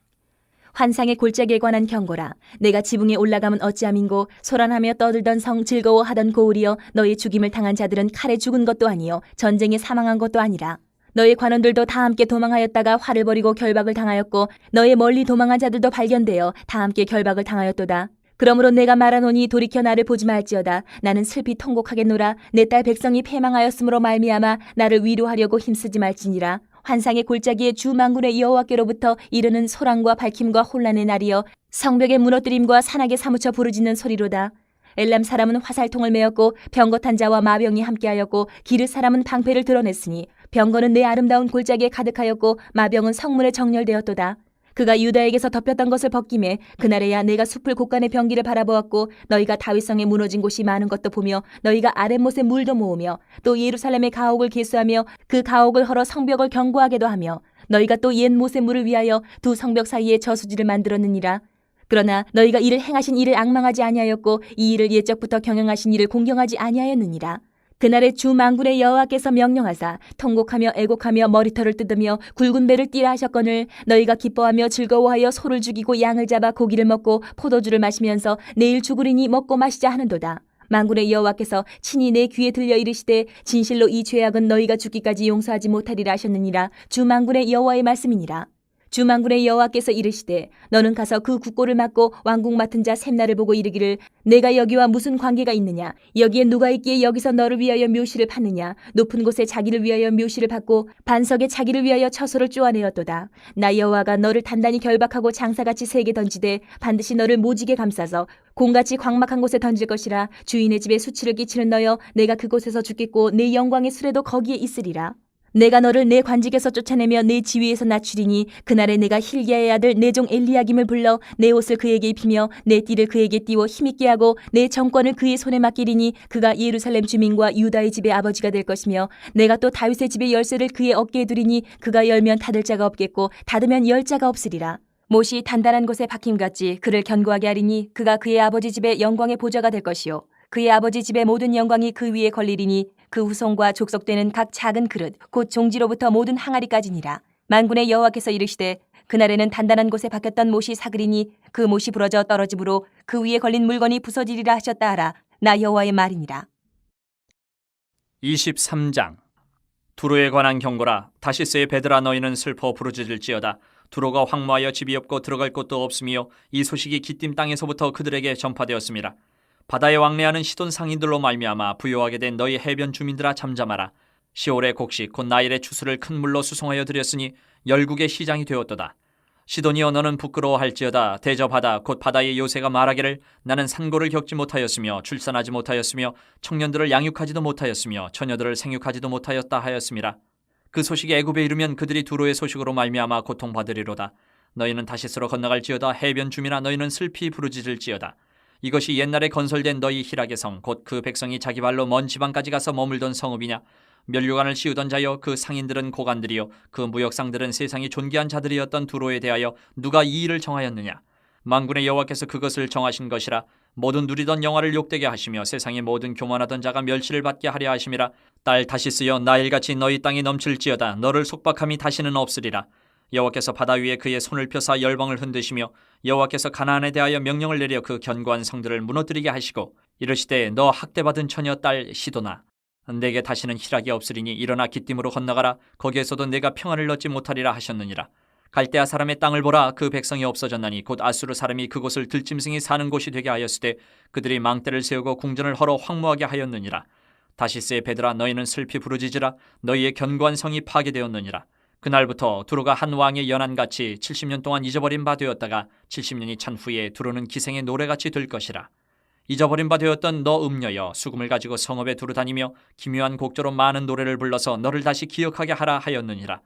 환상의 골짜기에 관한 경고라. 내가 지붕에 올라가면 어찌함인고 소란하며 떠들던 성 즐거워하던 고을이여 너희 죽임을 당한 자들은 칼에 죽은 것도 아니요 전쟁에 사망한 것도 아니라. 너희 관원들도 다 함께 도망하였다가 화를 벌이고 결박을 당하였고 너희 멀리 도망한 자들도 발견되어 다 함께 결박을 당하였도다. 그러므로 내가 말하노니 돌이켜 나를 보지 말지어다. 나는 슬피 통곡하겠노라. 내 딸 백성이 패망하였으므로 말미암아 나를 위로하려고 힘쓰지 말지니라. 환상의 골짜기에 주 만군의 여호와께로부터 이르는 소란과 밝힘과 혼란의 날이여 성벽의 무너뜨림과 산악에 사무쳐 부르짖는 소리로다. 엘람 사람은 화살통을 메었고 병거탄 자와 마병이 함께하였고 기르 사람은 방패를 드러냈으니 병거는 내 아름다운 골짜기에 가득하였고 마병은 성문에 정렬되었도다. 그가 유다에게서 덮였던 것을 벗김에 그날에야 내가 숲을 곳간의 병기를 바라보았고 너희가 다윗성에 무너진 곳이 많은 것도 보며 너희가 아랫못에 물도 모으며 또 예루살렘의 가옥을 계수하며 그 가옥을 헐어 성벽을 견고하게도 하며 너희가 또 옛 못의 물을 위하여 두 성벽 사이에 저수지를 만들었느니라. 그러나 너희가 이를 행하신 이를 앙망하지 아니하였고 이 일을 옛적부터 경영하신 이를 공경하지 아니하였느니라. 그날에 주 만군의 여호와께서 명령하사 통곡하며 애곡하며 머리털을 뜯으며 굵은 배를 띠라 하셨거늘 너희가 기뻐하며 즐거워하여 소를 죽이고 양을 잡아 고기를 먹고 포도주를 마시면서 내일 죽으리니 먹고 마시자 하는도다. 만군의 여호와께서 친히 내 귀에 들려 이르시되 진실로 이 죄악은 너희가 죽기까지 용서하지 못하리라 하셨느니라. 주 만군의 여호와의 말씀이니라. 주 만군의 여호와께서 이르시되 너는 가서 그 국고를 맡고 왕궁 맡은 자 셈나를 보고 이르기를 내가 여기와 무슨 관계가 있느냐 여기에 누가 있기에 여기서 너를 위하여 묘시를 팠느냐 높은 곳에 자기를 위하여 묘시를 받고 반석에 자기를 위하여 처소를 쪼아내었도다. 나 여호와가 너를 단단히 결박하고 장사같이 세게 던지되 반드시 너를 모지게 감싸서 공같이 광막한 곳에 던질 것이라. 주인의 집에 수치를 끼치는 너여 내가 그곳에서 죽겠고 내 영광의 수레도 거기에 있으리라. 내가 너를 내 관직에서 쫓아내며 내 지위에서 낮추리니 그날에 내가 힐기야의 아들 내 종 엘리야김을 불러 내 옷을 그에게 입히며 내 띠를 그에게 띠워 힘있게 하고 내 정권을 그의 손에 맡기리니 그가 예루살렘 주민과 유다의 집의 아버지가 될 것이며 내가 또 다윗의 집의 열쇠를 그의 어깨에 두리니 그가 열면 닫을 자가 없겠고 닫으면 열 자가 없으리라. 못이 단단한 곳에 박힘같이 그를 견고하게 하리니 그가 그의 아버지 집의 영광의 보좌가 될 것이요 그의 아버지 집의 모든 영광이 그 위에 걸리리니 그 후손과 족속되는 각 작은 그릇 곧 종지로부터 모든 항아리까지니라. 만군의 여호와께서 이르시되 그날에는 단단한 곳에 박혔던 못이 사그리니 그 못이 부러져 떨어지므로 그 위에 걸린 물건이 부서지리라 하셨다 하라. 나 여호와의 말이니라. 23장 두로에 관한 경고라. 다시스의 배들아 너희는 슬퍼 부르짖을지어다. 두로가 황무하여 집이 없고 들어갈 곳도 없으며 이 소식이 기띔 땅에서부터 그들에게 전파되었습니다. 바다에 왕래하는 시돈 상인들로 말미암아 부요하게 된 너희 해변 주민들아 잠잠하라. 시올의 곡식 곧 나일의 추수를 큰 물로 수송하여 드렸으니 열국의 시장이 되었도다. 시돈이여 너는 부끄러워할지어다. 대접하다. 곧 바다의 요새가 말하기를 나는 산고를 겪지 못하였으며 출산하지 못하였으며 청년들을 양육하지도 못하였으며 처녀들을 생육하지도 못하였다 하였음이라. 그 소식이 애굽에 이르면 그들이 두로의 소식으로 말미암아 고통받으리로다. 너희는 다시스로 건너갈지어다. 해변 주민아 너희는 슬피 부르짖을지어다. 이것이 옛날에 건설된 너희 희락의 성 곧 그 백성이 자기 발로 먼 지방까지 가서 머물던 성읍이냐. 면류관을 씌우던 자여 그 상인들은 고관들이요 그 무역상들은 세상이 존귀한 자들이었던 두로에 대하여 누가 이 일을 정하였느냐. 만군의 여호와께서 그것을 정하신 것이라. 모든 누리던 영화를 욕되게 하시며 세상의 모든 교만하던 자가 멸시를 받게 하려 하심이라. 딸 다시스여 나일같이 너희 땅이 넘칠지어다. 너를 속박함이 다시는 없으리라. 여호와께서 바다 위에 그의 손을 펴사 열방을 흔드시며 여호와께서 가나안에 대하여 명령을 내려 그 견고한 성들을 무너뜨리게 하시고 이르시되 너 학대받은 처녀 딸 시도나 내게 다시는 희락이 없으리니 일어나 기띔으로 건너가라. 거기에서도 내가 평안을 얻지 못하리라 하셨느니라. 갈대아 사람의 땅을 보라. 그 백성이 없어졌나니 곧 아수르 사람이 그곳을 들짐승이 사는 곳이 되게 하였으되 그들이 망대를 세우고 궁전을 헐어 황무하게 하였느니라. 다시스의 배들아 너희는 슬피 부르짖으라. 너희의 견고한 성이 파괴되었느니라. 그날부터 두로가 한 왕의 연한같이 70년 동안 잊어버린 바 되었다가 70년이 찬 후에 두로는 기생의 노래같이 될 것이라. 잊어버린 바 되었던 너 음녀여 수금을 가지고 성읍에 두루 다니며 기묘한 곡조로 많은 노래를 불러서 너를 다시 기억하게 하라 하였느니라.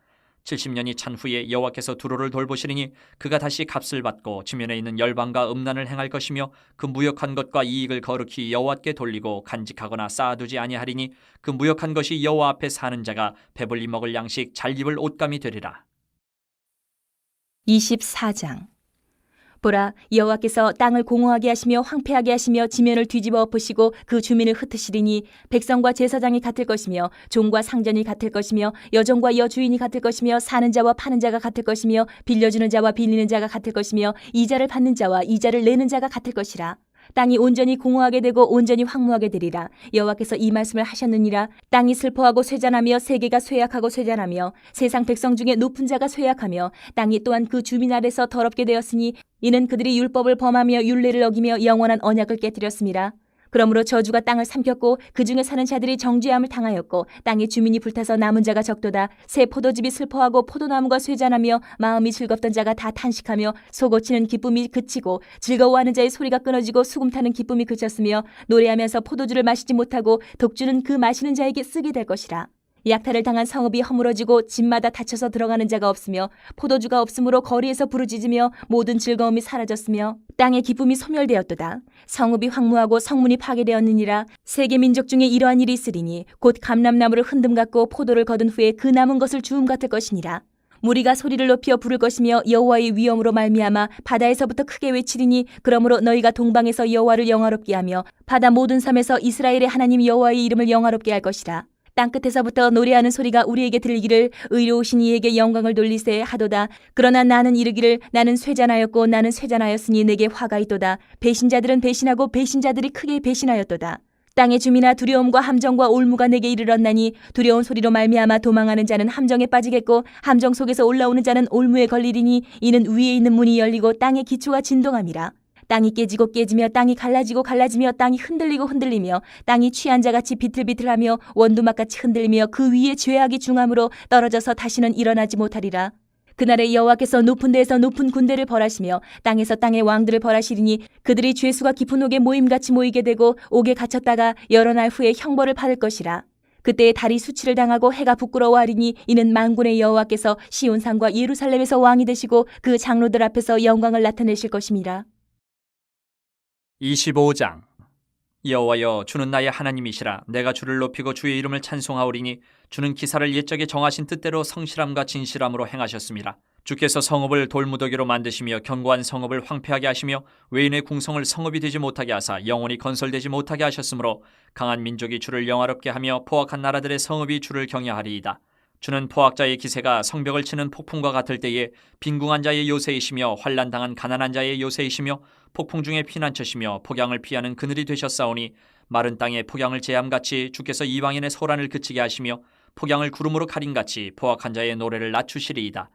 70년이 찬 후에 여호와께서 두로를 돌보시리니 그가 다시 값을 받고 지면에 있는 열방과 음란을 행할 것이며 그 무역한 것과 이익을 거룩히 여호와께 돌리고 간직하거나 쌓아두지 아니하리니 그 무역한 것이 여호와 앞에 사는 자가 배불리 먹을 양식 잘 입을 옷감이 되리라. 24장. 보라, 여호와께서 땅을 공허하게 하시며 황폐하게 하시며 지면을 뒤집어 엎으시고 그 주민을 흩으시리니 백성과 제사장이 같을 것이며 종과 상전이 같을 것이며 여종과 여주인이 같을 것이며 사는 자와 파는 자가 같을 것이며 빌려주는 자와 빌리는 자가 같을 것이며 이자를 받는 자와 이자를 내는 자가 같을 것이라. 땅이 온전히 공허하게 되고 온전히 황무하게 되리라. 여호와께서 이 말씀을 하셨느니라. 땅이 슬퍼하고 쇠잔하며 세계가 쇠약하고 쇠잔하며 세상 백성 중에 높은 자가 쇠약하며 땅이 또한 그 주민 아래서 더럽게 되었으니 이는 그들이 율법을 범하며 율례를 어기며 영원한 언약을 깨뜨렸습니다. 그러므로 저주가 땅을 삼켰고 그 중에 사는 자들이 정죄함을 당하였고 땅의 주민이 불타서 남은 자가 적도다. 새 포도즙이 슬퍼하고 포도나무가 쇠잔하며 마음이 즐겁던 자가 다 탄식하며 소고치는 기쁨이 그치고 즐거워하는 자의 소리가 끊어지고 수금 타는 기쁨이 그쳤으며 노래하면서 포도주를 마시지 못하고 독주는 그 마시는 자에게 쓰게 될 것이라. 약탈을 당한 성읍이 허물어지고 집마다 닫혀서 들어가는 자가 없으며 포도주가 없으므로 거리에서 부르짖으며 모든 즐거움이 사라졌으며 땅의 기쁨이 소멸되었도다. 성읍이 황무하고 성문이 파괴되었느니라. 세계 민족 중에 이러한 일이 있으리니 곧 감람나무를 흔듦 같고 포도를 거둔 후에 그 남은 것을 주움 같을 것이니라. 무리가 소리를 높여 부를 것이며 여호와의 위엄으로 말미암아 바다에서부터 크게 외치리니 그러므로 너희가 동방에서 여호와를 영화롭게 하며 바다 모든 섬에서 이스라엘의 하나님 여호와의 이름을 영화롭게 할 것이라. 땅끝에서부터 노래하는 소리가 우리에게 들리기를 의로우신 이에게 영광을 돌리세 하도다. 그러나 나는 이르기를 나는 쇠잔하였고 나는 쇠잔하였으니 내게 화가 있도다. 배신자들은 배신하고 배신자들이 크게 배신하였도다. 땅의 주민아 두려움과 함정과 올무가 내게 이르렀나니 두려운 소리로 말미암아 도망하는 자는 함정에 빠지겠고 함정 속에서 올라오는 자는 올무에 걸리리니 이는 위에 있는 문이 열리고 땅의 기초가 진동함이라. 땅이 깨지고 깨지며 땅이 갈라지고 갈라지며 땅이 흔들리고 흔들리며 땅이 취한 자같이 비틀비틀하며 원두막같이 흔들리며 그 위에 죄악이 중함으로 떨어져서 다시는 일어나지 못하리라. 그날에 여호와께서 높은 데에서 높은 군대를 벌하시며 땅에서 땅의 왕들을 벌하시리니 그들이 죄수가 깊은 옥에 모임같이 모이게 되고 옥에 갇혔다가 여러 날 후에 형벌을 받을 것이라. 그때에 달이 수치를 당하고 해가 부끄러워하리니 이는 만군의 여호와께서 시온산과 예루살렘에서 왕이 되시고 그 장로들 앞에서 영광을 나타내실 것임이라. 25장. 여호와여 주는 나의 하나님이시라. 내가 주를 높이고 주의 이름을 찬송하오리니 주는 기사를 옛적에 정하신 뜻대로 성실함과 진실함으로 행하셨습니다. 주께서 성읍을 돌무더기로 만드시며 견고한 성읍을 황폐하게 하시며 외인의 궁성을 성읍이 되지 못하게 하사 영원히 건설되지 못하게 하셨으므로 강한 민족이 주를 영화롭게 하며 포악한 나라들의 성읍이 주를 경외하리이다. 주는 포악자의 기세가 성벽을 치는 폭풍과 같을 때에 빈궁한 자의 요새이시며 환난당한 가난한 자의 요새이시며 폭풍 중에 피난처시며 폭양을 피하는 그늘이 되셨사오니 마른 땅에 폭양을 제함같이 주께서 이방인의 소란을 그치게 하시며 폭양을 구름으로 가림같이 포악한 자의 노래를 낮추시리이다.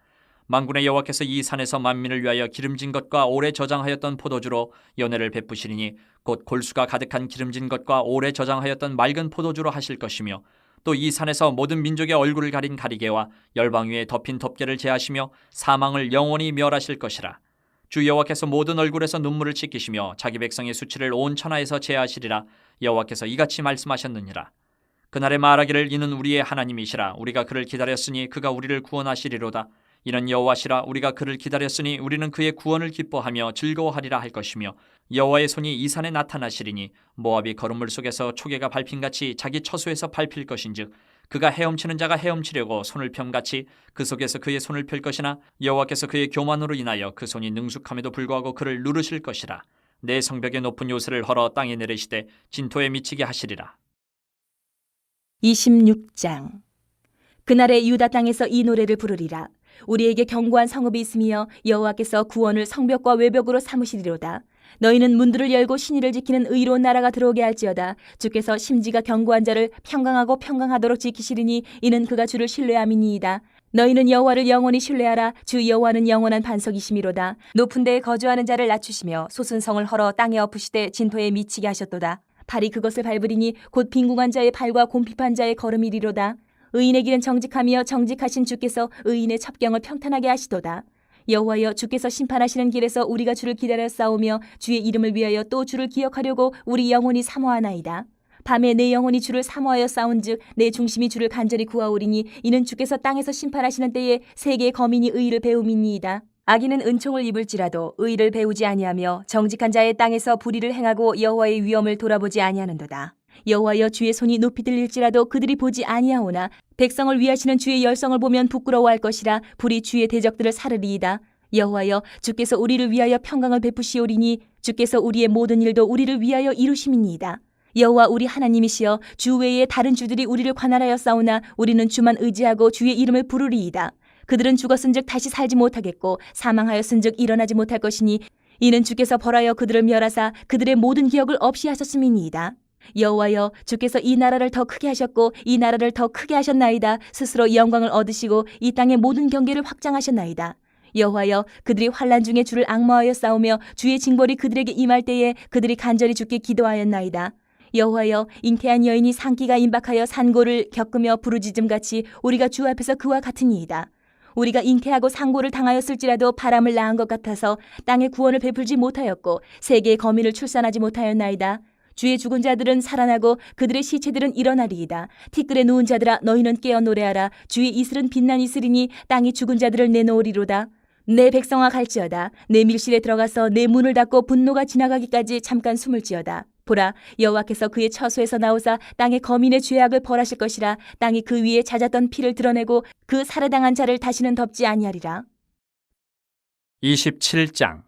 만군의 여호와께서 이 산에서 만민을 위하여 기름진 것과 오래 저장하였던 포도주로 연회를 베푸시리니 곧 골수가 가득한 기름진 것과 오래 저장하였던 맑은 포도주로 하실 것이며 또 이 산에서 모든 민족의 얼굴을 가린 가리개와 열방 위에 덮인 덮개를 제하시며 사망을 영원히 멸하실 것이라. 주 여호와께서 모든 얼굴에서 눈물을 씻기시며 자기 백성의 수치를 온 천하에서 제하시리라. 여호와께서 이같이 말씀하셨느니라. 그날에 말하기를 이는 우리의 하나님이시라. 우리가 그를 기다렸으니 그가 우리를 구원하시리로다. 이는 여호와시라. 우리가 그를 기다렸으니 우리는 그의 구원을 기뻐하며 즐거워하리라 할 것이며 여호와의 손이 이 산에 나타나시리니 모압이 거름물 속에서 초계가 밟힌같이 자기 처소에서 밟힐 것인즉 그가 헤엄치는 자가 헤엄치려고 손을 펴같이 그 속에서 그의 손을 펼 것이나 여호와께서 그의 교만으로 인하여 그 손이 능숙함에도 불구하고 그를 누르실 것이라. 내 성벽의 높은 요새를 헐어 땅에 내리시되 진토에 미치게 하시리라. 26장. 그날에 유다 땅에서 이 노래를 부르리라. 우리에게 견고한 성읍이 있으며 여호와께서 구원을 성벽과 외벽으로 삼으시리로다. 너희는 문들을 열고 신의를 지키는 의로운 나라가 들어오게 할지어다. 주께서 심지가 견고한 자를 평강하고 평강하도록 지키시리니 이는 그가 주를 신뢰함이니이다. 너희는 여호와를 영원히 신뢰하라. 주 여호와는 영원한 반석이시미로다. 높은 데에 거주하는 자를 낮추시며 솟은 성을 헐어 땅에 엎으시되 진토에 미치게 하셨도다. 발이 그것을 밟으리니 곧 빈궁한 자의 발과 곰핍한 자의 걸음이리로다. 의인의 길은 정직하며 정직하신 주께서 의인의 첩경을 평탄하게 하시도다. 여호와여, 주께서 심판하시는 길에서 우리가 주를 기다려 싸우며 주의 이름을 위하여 또 주를 기억하려고 우리 영혼이 사모하나이다. 밤에 내 영혼이 주를 사모하여 싸운즉 내 중심이 주를 간절히 구하오리니 이는 주께서 땅에서 심판하시는 때에 세계의 거민이 의를 배움이니이다. 악인은 은총을 입을지라도 의를 배우지 아니하며 정직한 자의 땅에서 불의를 행하고 여호와의 위엄을 돌아보지 아니하는도다. 여호와여, 주의 손이 높이 들릴지라도 그들이 보지 아니하오나 백성을 위하시는 주의 열성을 보면 부끄러워할 것이라. 불이 주의 대적들을 사르리이다. 여호와여, 주께서 우리를 위하여 평강을 베푸시오리니 주께서 우리의 모든 일도 우리를 위하여 이루심이니이다. 여호와 우리 하나님이시여, 주 외에 다른 주들이 우리를 관할하여 싸우나 우리는 주만 의지하고 주의 이름을 부르리이다. 그들은 죽었은즉 다시 살지 못하겠고 사망하였은즉 일어나지 못할 것이니 이는 주께서 벌하여 그들을 멸하사 그들의 모든 기억을 없이 하셨음이니이다. 여호와여, 주께서 이 나라를 더 크게 하셨고 이 나라를 더 크게 하셨나이다. 스스로 영광을 얻으시고 이 땅의 모든 경계를 확장하셨나이다. 여호와여, 그들이 환난 중에 주를 앙모하여 싸우며 주의 징벌이 그들에게 임할 때에 그들이 간절히 주께 기도하였나이다. 여호와여, 잉태한 여인이 산기가 임박하여 산고를 겪으며 부르짖음같이 우리가 주 앞에서 그와 같으니이다. 우리가 잉태하고 상고를 당하였을지라도 바람을 낳은 것 같아서 땅에 구원을 베풀지 못하였고 세계의 거민을 출산하지 못하였나이다. 주의 죽은 자들은 살아나고 그들의 시체들은 일어나리이다. 티끌에 누운 자들아, 너희는 깨어 노래하라. 주의 이슬은 빛난 이슬이니 땅이 죽은 자들을 내놓으리로다. 내 백성아, 갈지어다. 내 밀실에 들어가서 내 문을 닫고 분노가 지나가기까지 잠깐 숨을지어다. 보라, 여호와께서 그의 처소에서 나오사 땅의 거민의 죄악을 벌하실 것이라. 땅이 그 위에 잦았던 피를 드러내고 그 살해당한 자를 다시는 덮지 아니하리라. 27장.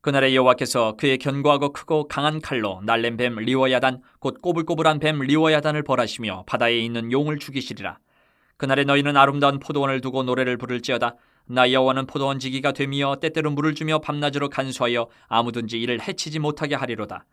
그날에 여호와께서 그의 견고하고 크고 강한 칼로 날랜 뱀 리워야단 곧 꼬불꼬불한 뱀 리워야단을 벌하시며 바다에 있는 용을 죽이시리라. 그날에 너희는 아름다운 포도원을 두고 노래를 부를지어다. 나 여호와는 포도원 지기가 되며 때때로 물을 주며 밤낮으로 간수하여 아무든지 이를 해치지 못하게 하리로다.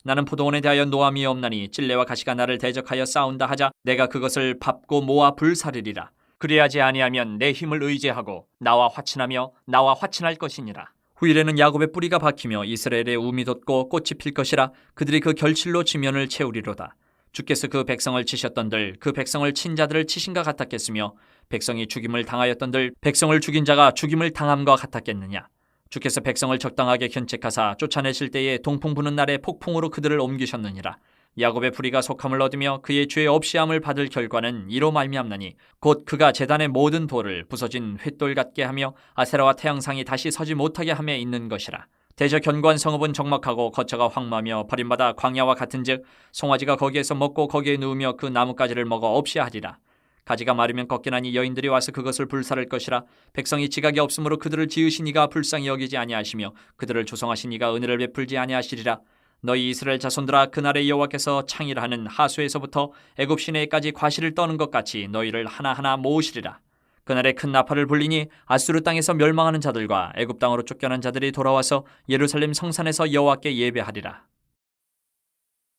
나는 포도원에 대하여 노함이 없나니 찔레와 가시가 나를 대적하여 싸운다 하자 내가 그것을 밟고 모아 불사르리라. 그리하지 아니하면 내 힘을 의지하고 나와 화친하며 나와 화친할 것이니라. 후일에는 야곱의 뿌리가 박히며 이스라엘의 움이 돋고 꽃이 필 것이라. 그들이 그 결실로 지면을 채우리로다. 주께서 그 백성을 치셨던들 그 백성을 친 자들을 치신가 같았겠으며 백성이 죽임을 당하였던들 백성을 죽인 자가 죽임을 당함과 같았겠느냐. 주께서 백성을 적당하게 견책하사 쫓아내실 때에 동풍 부는 날에 폭풍으로 그들을 옮기셨느니라. 야곱의 불의가 속함을 얻으며 그의 죄 없이함을 받을 결과는 이로 말미암나니 곧 그가 제단의 모든 돌을 부서진 횃돌 같게 하며 아세라와 태양상이 다시 서지 못하게 함에 있는 것이라. 대저 견고한 성읍은 적막하고 거처가 황무하며 버림받아 광야와 같은즉 송아지가 거기에서 먹고 거기에 누우며 그 나뭇가지를 먹어 없이 하리라. 가지가 마르면 꺾이나니 여인들이 와서 그것을 불사를 것이라. 백성이 지각이 없으므로 그들을 지으신 이가 불쌍히 여기지 아니하시며 그들을 조성하신 이가 은혜를 베풀지 아니하시리라. 너희 이스라엘 자손들아, 그날에 여호와께서 창일하는 하수에서부터 애굽 시내에까지 과실을 떠는 것 같이 너희를 하나하나 모으시리라. 그날에 큰 나팔을 불리니 아수르 땅에서 멸망하는 자들과 애굽 땅으로 쫓겨난 자들이 돌아와서 예루살렘 성산에서 여호와께 예배하리라.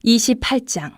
28장.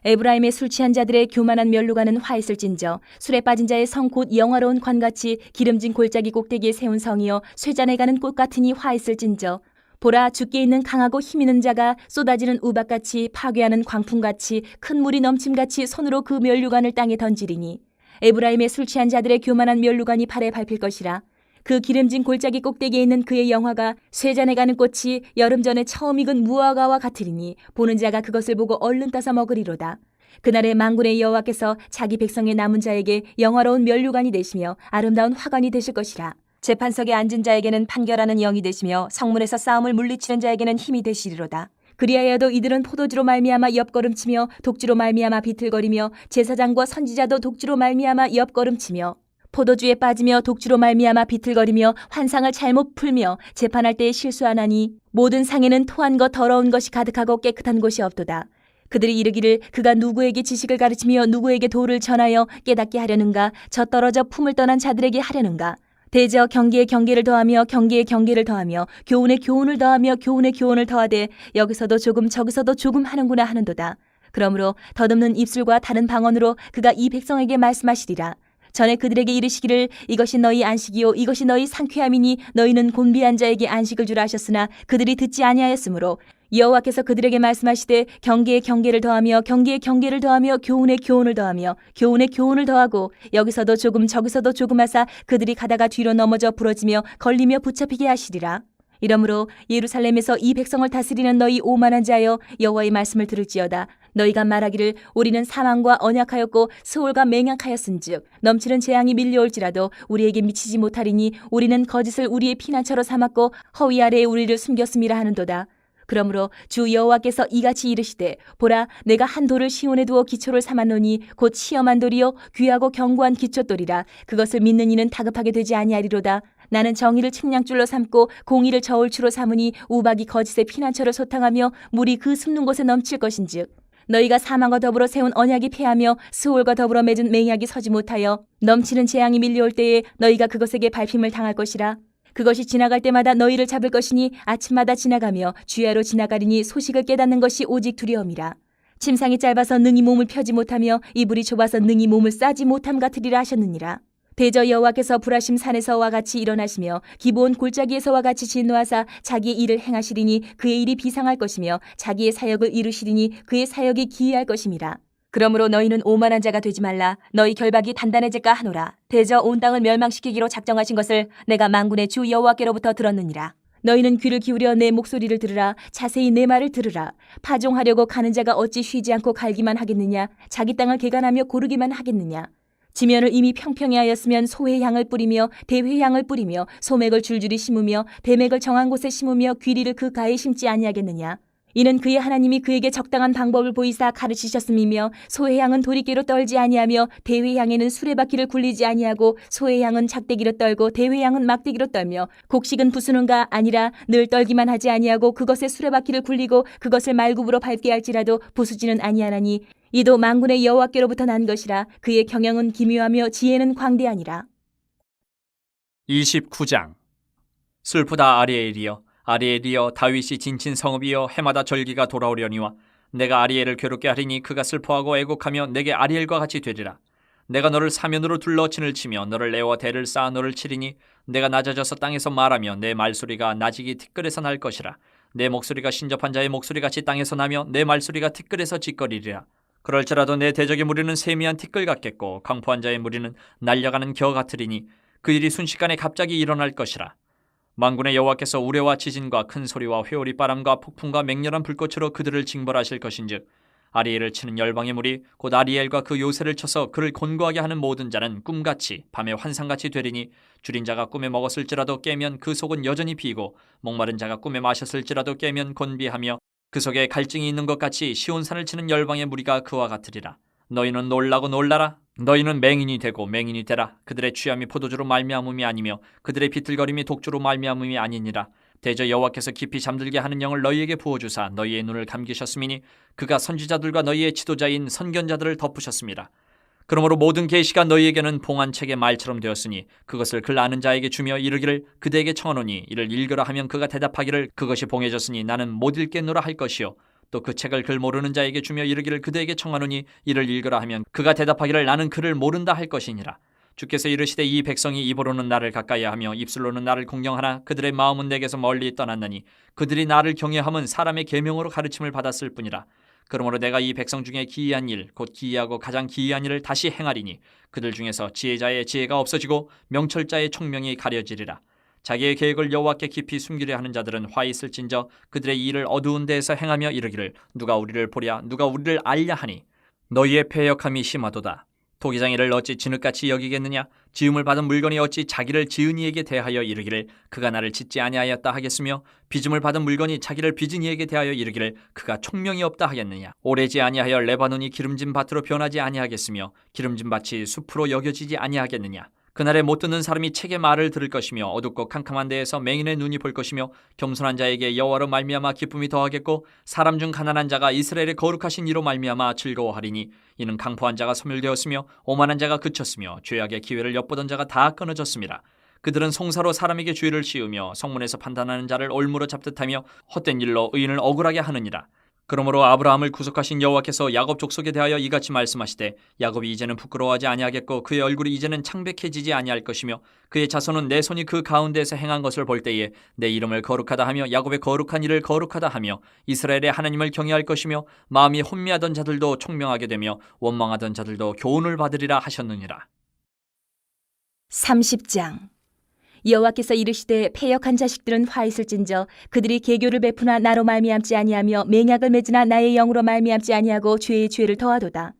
에브라임의 술 취한 자들의 교만한 면류관은 화 있을진저 술에 빠진 자의 성 곧 영화로운 관같이 기름진 골짜기 꼭대기에 세운 성이여 쇠잔에 가는 꽃 같으니 화 있을진저. 보라, 주께 있는 강하고 힘있는 자가 쏟아지는 우박같이 파괴하는 광풍같이 큰 물이 넘침같이 손으로 그 면류관을 땅에 던지리니 에브라임의 술 취한 자들의 교만한 면류관이 발에 밟힐 것이라. 그 기름진 골짜기 꼭대기에 있는 그의 영화가 쇠잔에 가는 꽃이 여름 전에 처음 익은 무화과와 같으리니 보는 자가 그것을 보고 얼른 따서 먹으리로다. 그날에 만군의 여호와께서 자기 백성의 남은 자에게 영화로운 면류관이 되시며 아름다운 화관이 되실 것이라. 재판석에 앉은 자에게는 판결하는 영이 되시며 성문에서 싸움을 물리치는 자에게는 힘이 되시리로다. 그리하여도 이들은 포도주로 말미암아 옆걸음치며 독주로 말미암아 비틀거리며 제사장과 선지자도 독주로 말미암아 옆걸음치며 포도주에 빠지며 독주로 말미암아 비틀거리며 환상을 잘못 풀며 재판할 때에 실수하나니 모든 상에는 토한 것 더러운 것이 가득하고 깨끗한 곳이 없도다. 그들이 이르기를 그가 누구에게 지식을 가르치며 누구에게 도를 전하여 깨닫게 하려는가? 저 떨어져 품을 떠난 자들에게 하려는가? 대저 경계에 경계를 더하며 경계에 경계를 더하며 교훈에 교훈을 더하며 교훈에 교훈을 더하되 여기서도 조금 저기서도 조금 하는구나 하는도다. 그러므로 덧없는 입술과 다른 방언으로 그가 이 백성에게 말씀하시리라. 전에 그들에게 이르시기를 이것이 너희 안식이요 이것이 너희 상쾌함이니 너희는 곤비한 자에게 안식을 주라 하셨으나 그들이 듣지 아니하였으므로 여호와께서 그들에게 말씀하시되 경계에 경계를 더하며 경계에 경계를 더하며 교훈에 교훈을 더하며 교훈에 교훈을 더하고 여기서도 조금 저기서도 조금 하사 그들이 가다가 뒤로 넘어져 부러지며 걸리며 붙잡히게 하시리라. 이러므로 예루살렘에서 이 백성을 다스리는 너희 오만한 자여 여호와의 말씀을 들을지어다. 너희가 말하기를 우리는 사망과 언약하였고 스올과 맹약하였은즉 넘치는 재앙이 밀려올지라도 우리에게 미치지 못하리니 우리는 거짓을 우리의 피난처로 삼았고 허위 아래에 우리를 숨겼음이라 하는도다. 그러므로 주 여호와께서 이같이 이르시되 보라 내가 한 돌을 시온에 두어 기초를 삼았노니 곧 시험한 돌이요 귀하고 견고한 기초돌이라 그것을 믿는 이는 다급하게 되지 아니하리로다. 나는 정의를 측량줄로 삼고 공의를 저울추로 삼으니 우박이 거짓의 피난처를 소탕하며 물이 그 숨는 곳에 넘칠 것인즉 너희가 사망과 더불어 세운 언약이 패하며 스올과 더불어 맺은 맹약이 서지 못하여 넘치는 재앙이 밀려올 때에 너희가 그것에게 밟힘을 당할 것이라. 그것이 지나갈 때마다 너희를 잡을 것이니 아침마다 지나가며 주야로 지나가리니 소식을 깨닫는 것이 오직 두려움이라. 침상이 짧아서 능히 몸을 펴지 못하며 이불이 좁아서 능히 몸을 싸지 못함 같으리라 하셨느니라. 대저 여호와께서 불하심 산에서와 같이 일어나시며 기브온 골짜기에서와 같이 진노하사 자기의 일을 행하시리니 그의 일이 비상할 것이며 자기의 사역을 이루시리니 그의 사역이 기이할 것임이라. 그러므로 너희는 오만한 자가 되지 말라. 너희 결박이 단단해질까 하노라. 대저 온 땅을 멸망시키기로 작정하신 것을 내가 만군의 주 여호와께로부터 들었느니라. 너희는 귀를 기울여 내 목소리를 들으라. 자세히 내 말을 들으라. 파종하려고 가는 자가 어찌 쉬지 않고 갈기만 하겠느냐. 자기 땅을 개간하며 고르기만 하겠느냐. 지면을 이미 평평히 하였으면 소의 향을 뿌리며 대회의 향을 뿌리며 소맥을 줄줄이 심으며 대맥을 정한 곳에 심으며 귀리를 그 가에 심지 아니하겠느냐. 이는 그의 하나님이 그에게 적당한 방법을 보이사 가르치셨음이며 소의 향은 도리깨로 떨지 아니하며 대회의 향에는 수레바퀴를 굴리지 아니하고 소의 향은 작대기로 떨고 대회의 향은 막대기로 떨며 곡식은 부수는가 아니라 늘 떨기만 하지 아니하고 그것에 수레바퀴를 굴리고 그것을 말굽으로 밟게 할지라도 부수지는 아니하나니 이도 만군의 여호와께로부터 난 것이라. 그의 경영은 기묘하며 지혜는 광대하니라. 29장. 슬프다 아리엘이여 아리엘이여 다윗이 진친 성읍이여 해마다 절기가 돌아오려니와 내가 아리엘을 괴롭게 하리니 그가 슬퍼하고 애곡하며 내게 아리엘과 같이 되리라. 내가 너를 사면으로 둘러 진을 치며 너를 내어 대를 쌓아 너를 치리니 내가 낮아져서 땅에서 말하며 내 말소리가 나지기 티끌에서 날 것이라. 내 목소리가 신접한 자의 목소리같이 땅에서 나며 내 말소리가 티끌에서 짓거리리라. 그럴지라도 내 대적의 무리는 세미한 티끌 같겠고 강포한 자의 무리는 날려가는 겨 같으리니 그 일이 순식간에 갑자기 일어날 것이라. 만군의 여호와께서 우레와 지진과 큰 소리와 회오리 바람과 폭풍과 맹렬한 불꽃으로 그들을 징벌하실 것인즉 아리엘을 치는 열방의 무리 곧 아리엘과 그 요새를 쳐서 그를 곤고하게 하는 모든 자는 꿈같이 밤의 환상같이 되리니 줄인 자가 꿈에 먹었을지라도 깨면 그 속은 여전히 비고 목마른 자가 꿈에 마셨을지라도 깨면 곤비하며 그 속에 갈증이 있는 것 같이 시온산을 치는 열방의 무리가 그와 같으리라. 너희는 놀라고 놀라라. 너희는 맹인이 되고 맹인이 되라. 그들의 취함이 포도주로 말미암음이 아니며 그들의 비틀거림이 독주로 말미암음이 아니니라. 대저 여호와께서 깊이 잠들게 하는 영을 너희에게 부어주사 너희의 눈을 감기셨음이니 그가 선지자들과 너희의 지도자인 선견자들을 덮으셨습니다. 그러므로 모든 계시가 너희에게는 봉안책의 말처럼 되었으니 그것을 글 아는 자에게 주며 이르기를 그대에게 청하노니 이를 읽으라 하면 그가 대답하기를 그것이 봉해졌으니 나는 못 읽겠노라 할 것이요 또 그 책을 글 모르는 자에게 주며 이르기를 그대에게 청하노니 이를 읽으라 하면 그가 대답하기를 나는 글을 모른다 할 것이니라. 주께서 이르시되 이 백성이 입으로는 나를 가까이하며 입술로는 나를 공경하나 그들의 마음은 내게서 멀리 떠났나니 그들이 나를 경외함은 사람의 계명으로 가르침을 받았을 뿐이라. 그러므로 내가 이 백성 중에 기이한 일 곧 기이하고 가장 기이한 일을 다시 행하리니 그들 중에서 지혜자의 지혜가 없어지고 명철자의 총명이 가려지리라. 자기의 계획을 여호와께 깊이 숨기려 하는 자들은 화 있을진저 그들의 일을 어두운 데에서 행하며 이르기를 누가 우리를 보랴 누가 우리를 알랴 하니 너희의 패역함이 심하도다. 토기장이를 어찌 진흙같이 여기겠느냐 지음을 받은 물건이 어찌 자기를 지은 이에게 대하여 이르기를 그가 나를 짓지 아니하였다 하겠으며 빚음을 받은 물건이 자기를 빚은 이에게 대하여 이르기를 그가 총명이 없다 하겠느냐. 오래지 아니하여 레바논이 기름진 밭으로 변하지 아니하겠으며 기름진 밭이 숲으로 여겨지지 아니하겠느냐. 그날에 못 듣는 사람이 책의 말을 들을 것이며 어둡고 캄캄한 데에서 맹인의 눈이 볼 것이며 겸손한 자에게 여호와로 말미암아 기쁨이 더하겠고 사람 중 가난한 자가 이스라엘의 거룩하신 이로 말미암아 즐거워하리니 이는 강포한 자가 소멸되었으며 오만한 자가 그쳤으며 죄악의 기회를 엿보던 자가 다 끊어졌습니다. 그들은 송사로 사람에게 죄를 씌우며 성문에서 판단하는 자를 올무로 잡듯하며 헛된 일로 의인을 억울하게 하느니라. 그러므로 아브라함을 구속하신 여호와께서 야곱 족속에 대하여 이같이 말씀하시되 야곱이 이제는 부끄러워하지 아니하겠고 그의 얼굴이 이제는 창백해지지 아니할 것이며 그의 자손은 내 손이 그 가운데에서 행한 것을 볼 때에 내 이름을 거룩하다 하며 야곱의 거룩한 일을 거룩하다 하며 이스라엘의 하나님을 경외할 것이며 마음이 혼미하던 자들도 총명하게 되며 원망하던 자들도 교훈을 받으리라 하셨느니라. 30장. 여호와께서 이르시되 패역한 자식들은 화 있을진저 그들이 계교를 베푸나 나로 말미암지 아니하며 맹약을 맺으나 나의 영으로 말미암지 아니하고 죄의 죄를 더하도다.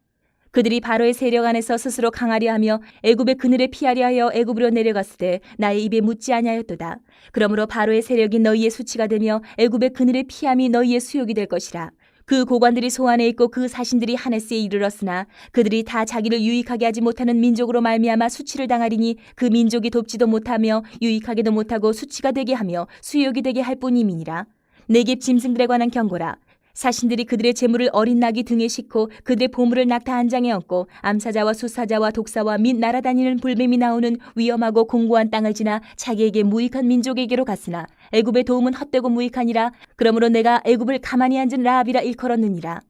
그들이 바로의 세력 안에서 스스로 강하려 하며 애굽의 그늘에 피하려 하여 애굽으로 내려갔을 때 나의 입에 묻지 아니하였도다. 그러므로 바로의 세력이 너희의 수치가 되며 애굽의 그늘에 피함이 너희의 수욕이 될 것이라. 그 고관들이 소안에 있고 그 사신들이 하네스에 이르렀으나 그들이 다 자기를 유익하게 하지 못하는 민족으로 말미암아 수치를 당하리니 그 민족이 돕지도 못하며 유익하게도 못하고 수치가 되게 하며 수욕이 되게 할 뿐임이니라. 네겝 짐승들에 관한 경고라. 사신들이 그들의 재물을 어린 낙이 등에 싣고 그들의 보물을 낙타 한 장에 얹고 암사자와 수사자와 독사와 및 날아다니는 불뱀이 나오는 위험하고 공고한 땅을 지나 자기에게 무익한 민족에게로 갔으나 애굽의 도움은 헛되고 무익하니라. 그러므로 내가 애굽을 가만히 앉은 라합이라 일컬었느니라.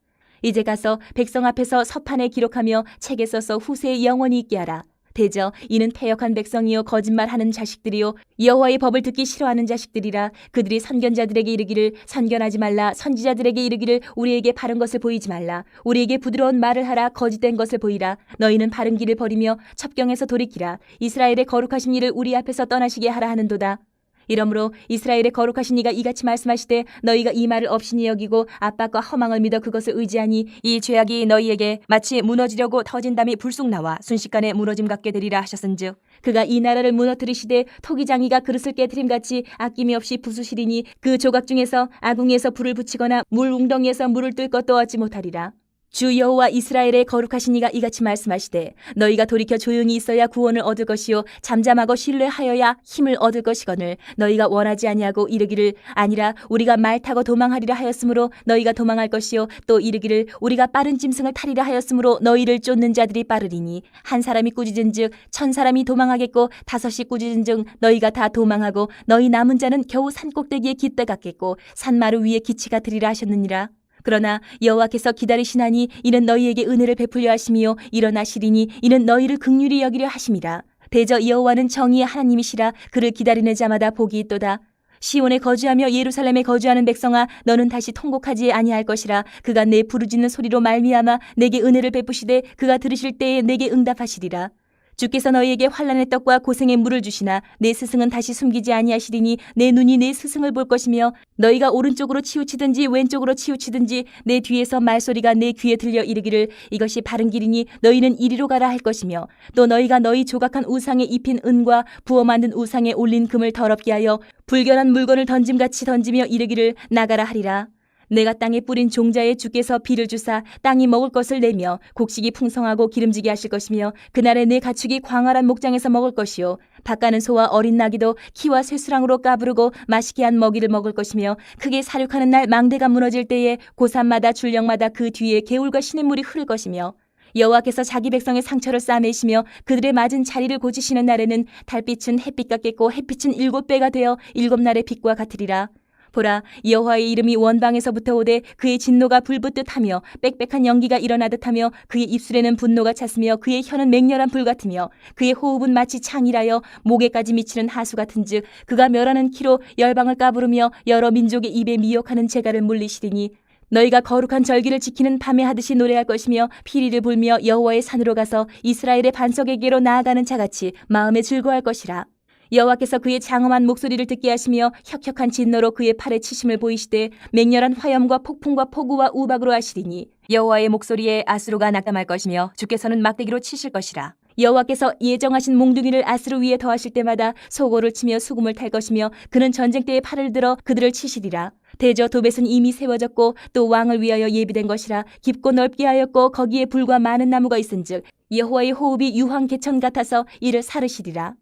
이제 가서 백성 앞에서 서판에 기록하며 책에 써서 후세에 영원히 있게 하라. 대저 이는 패역한 백성이요 거짓말하는 자식들이요 여호와의 법을 듣기 싫어하는 자식들이라. 그들이 선견자들에게 이르기를 선견하지 말라. 선지자들에게 이르기를 우리에게 바른 것을 보이지 말라. 우리에게 부드러운 말을 하라. 거짓된 것을 보이라. 너희는 바른 길을 버리며 첩경에서 돌이키라. 이스라엘의 거룩하신 이를 우리 앞에서 떠나시게 하라 하는도다. 이러므로 이스라엘의 거룩하신 이가 이같이 말씀하시되 너희가 이 말을 업신이 여기고 압박과 허망을 믿어 그것을 의지하니 이 죄악이 너희에게 마치 무너지려고 터진 담이 불쑥 나와 순식간에 무너짐 같게 되리라 하셨은즉 그가 이 나라를 무너뜨리시되 토기장이가 그릇을 깨트림같이 아낌이 없이 부수시리니 그 조각 중에서 아궁이에서 불을 붙이거나 물 웅덩이에서 물을 뜰 것도 얻지 못하리라. 주 여호와 이스라엘의 거룩하신 이가 이같이 말씀하시되 너희가 돌이켜 조용히 있어야 구원을 얻을 것이요 잠잠하고 신뢰하여야 힘을 얻을 것이거늘 너희가 원하지 아니하고 이르기를 아니라 우리가 말 타고 도망하리라 하였으므로 너희가 도망할 것이요 또 이르기를 우리가 빠른 짐승을 타리라 하였으므로 너희를 쫓는 자들이 빠르리니 한 사람이 꾸짖은즉 1000사람이 도망하겠고 5이 꾸짖은즉 너희가 다 도망하고 너희 남은 자는 겨우 산꼭대기에 깃대 같겠고 산마루 위에 기치 같으리라 하셨느니라. 그러나 여호와께서 기다리시나니 이는 너희에게 은혜를 베풀려 하심이요 일어나시리니 이는 너희를 긍휼히 여기려 하심이라. 대저 여호와는 정의의 하나님이시라. 그를 기다리는 자마다 복이 있도다. 시온에 거주하며 예루살렘에 거주하는 백성아 너는 다시 통곡하지 아니할 것이라. 그가 내 부르짖는 소리로 말미암아 내게 은혜를 베푸시되 그가 들으실 때에 내게 응답하시리라. 주께서 너희에게 환난의 떡과 고생의 물을 주시나 내 스승은 다시 숨기지 아니하시리니 내 눈이 내 스승을 볼 것이며 너희가 오른쪽으로 치우치든지 왼쪽으로 치우치든지 내 뒤에서 말소리가 내 귀에 들려 이르기를 이것이 바른 길이니 너희는 이리로 가라 할 것이며 또 너희가 너희 조각한 우상에 입힌 은과 부어 만든 우상에 올린 금을 더럽게 하여 불결한 물건을 던짐같이 던지며 이르기를 나가라 하리라. 내가 땅에 뿌린 종자에 주께서 비를 주사 땅이 먹을 것을 내며 곡식이 풍성하고 기름지게 하실 것이며 그날에 내 가축이 광활한 목장에서 먹을 것이요 밭가는 소와 어린 나귀도 키와 쇠수랑으로 까부르고 맛있게 한 먹이를 먹을 것이며 크게 사륙하는 날 망대가 무너질 때에 고산마다 줄령마다 그 뒤에 개울과 시냇물이 흐를 것이며 여호와께서 자기 백성의 상처를 싸매시며 그들의 맞은 자리를 고치시는 날에는 달빛은 햇빛 같겠고 햇빛은 7배가 되어 7날의 빛과 같으리라. 보라 여호와의 이름이 원방에서부터 오되 그의 진노가 불붙듯 하며 빽빽한 연기가 일어나듯 하며 그의 입술에는 분노가 찼으며 그의 혀는 맹렬한 불 같으며 그의 호흡은 마치 창이라여 목에까지 미치는 하수 같은즉 그가 멸하는 키로 열방을 까부르며 여러 민족의 입에 미혹하는 재갈을 물리시리니 너희가 거룩한 절기를 지키는 밤에 하듯이 노래할 것이며 피리를 불며 여호와의 산으로 가서 이스라엘의 반석에게로 나아가는 자같이 마음에 즐거워할 것이라. 여호와께서 그의 장엄한 목소리를 듣게 하시며 혁혁한 진노로 그의 팔에 치심을 보이시되 맹렬한 화염과 폭풍과 폭우와 우박으로 하시리니 여호와의 목소리에 아수르가 낙담할 것이며 주께서는 막대기로 치실 것이라. 여호와께서 예정하신 몽둥이를 아스루 위에 더하실 때마다 소고를 치며 수금을 탈 것이며 그는 전쟁 때에 팔을 들어 그들을 치시리라. 대저 도벳은 이미 세워졌고 또 왕을 위하여 예비된 것이라. 깊고 넓게 하였고 거기에 불과 많은 나무가 있은즉 여호와의 호흡이 유황 개천 같아서 이를 사르시리라.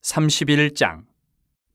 31장.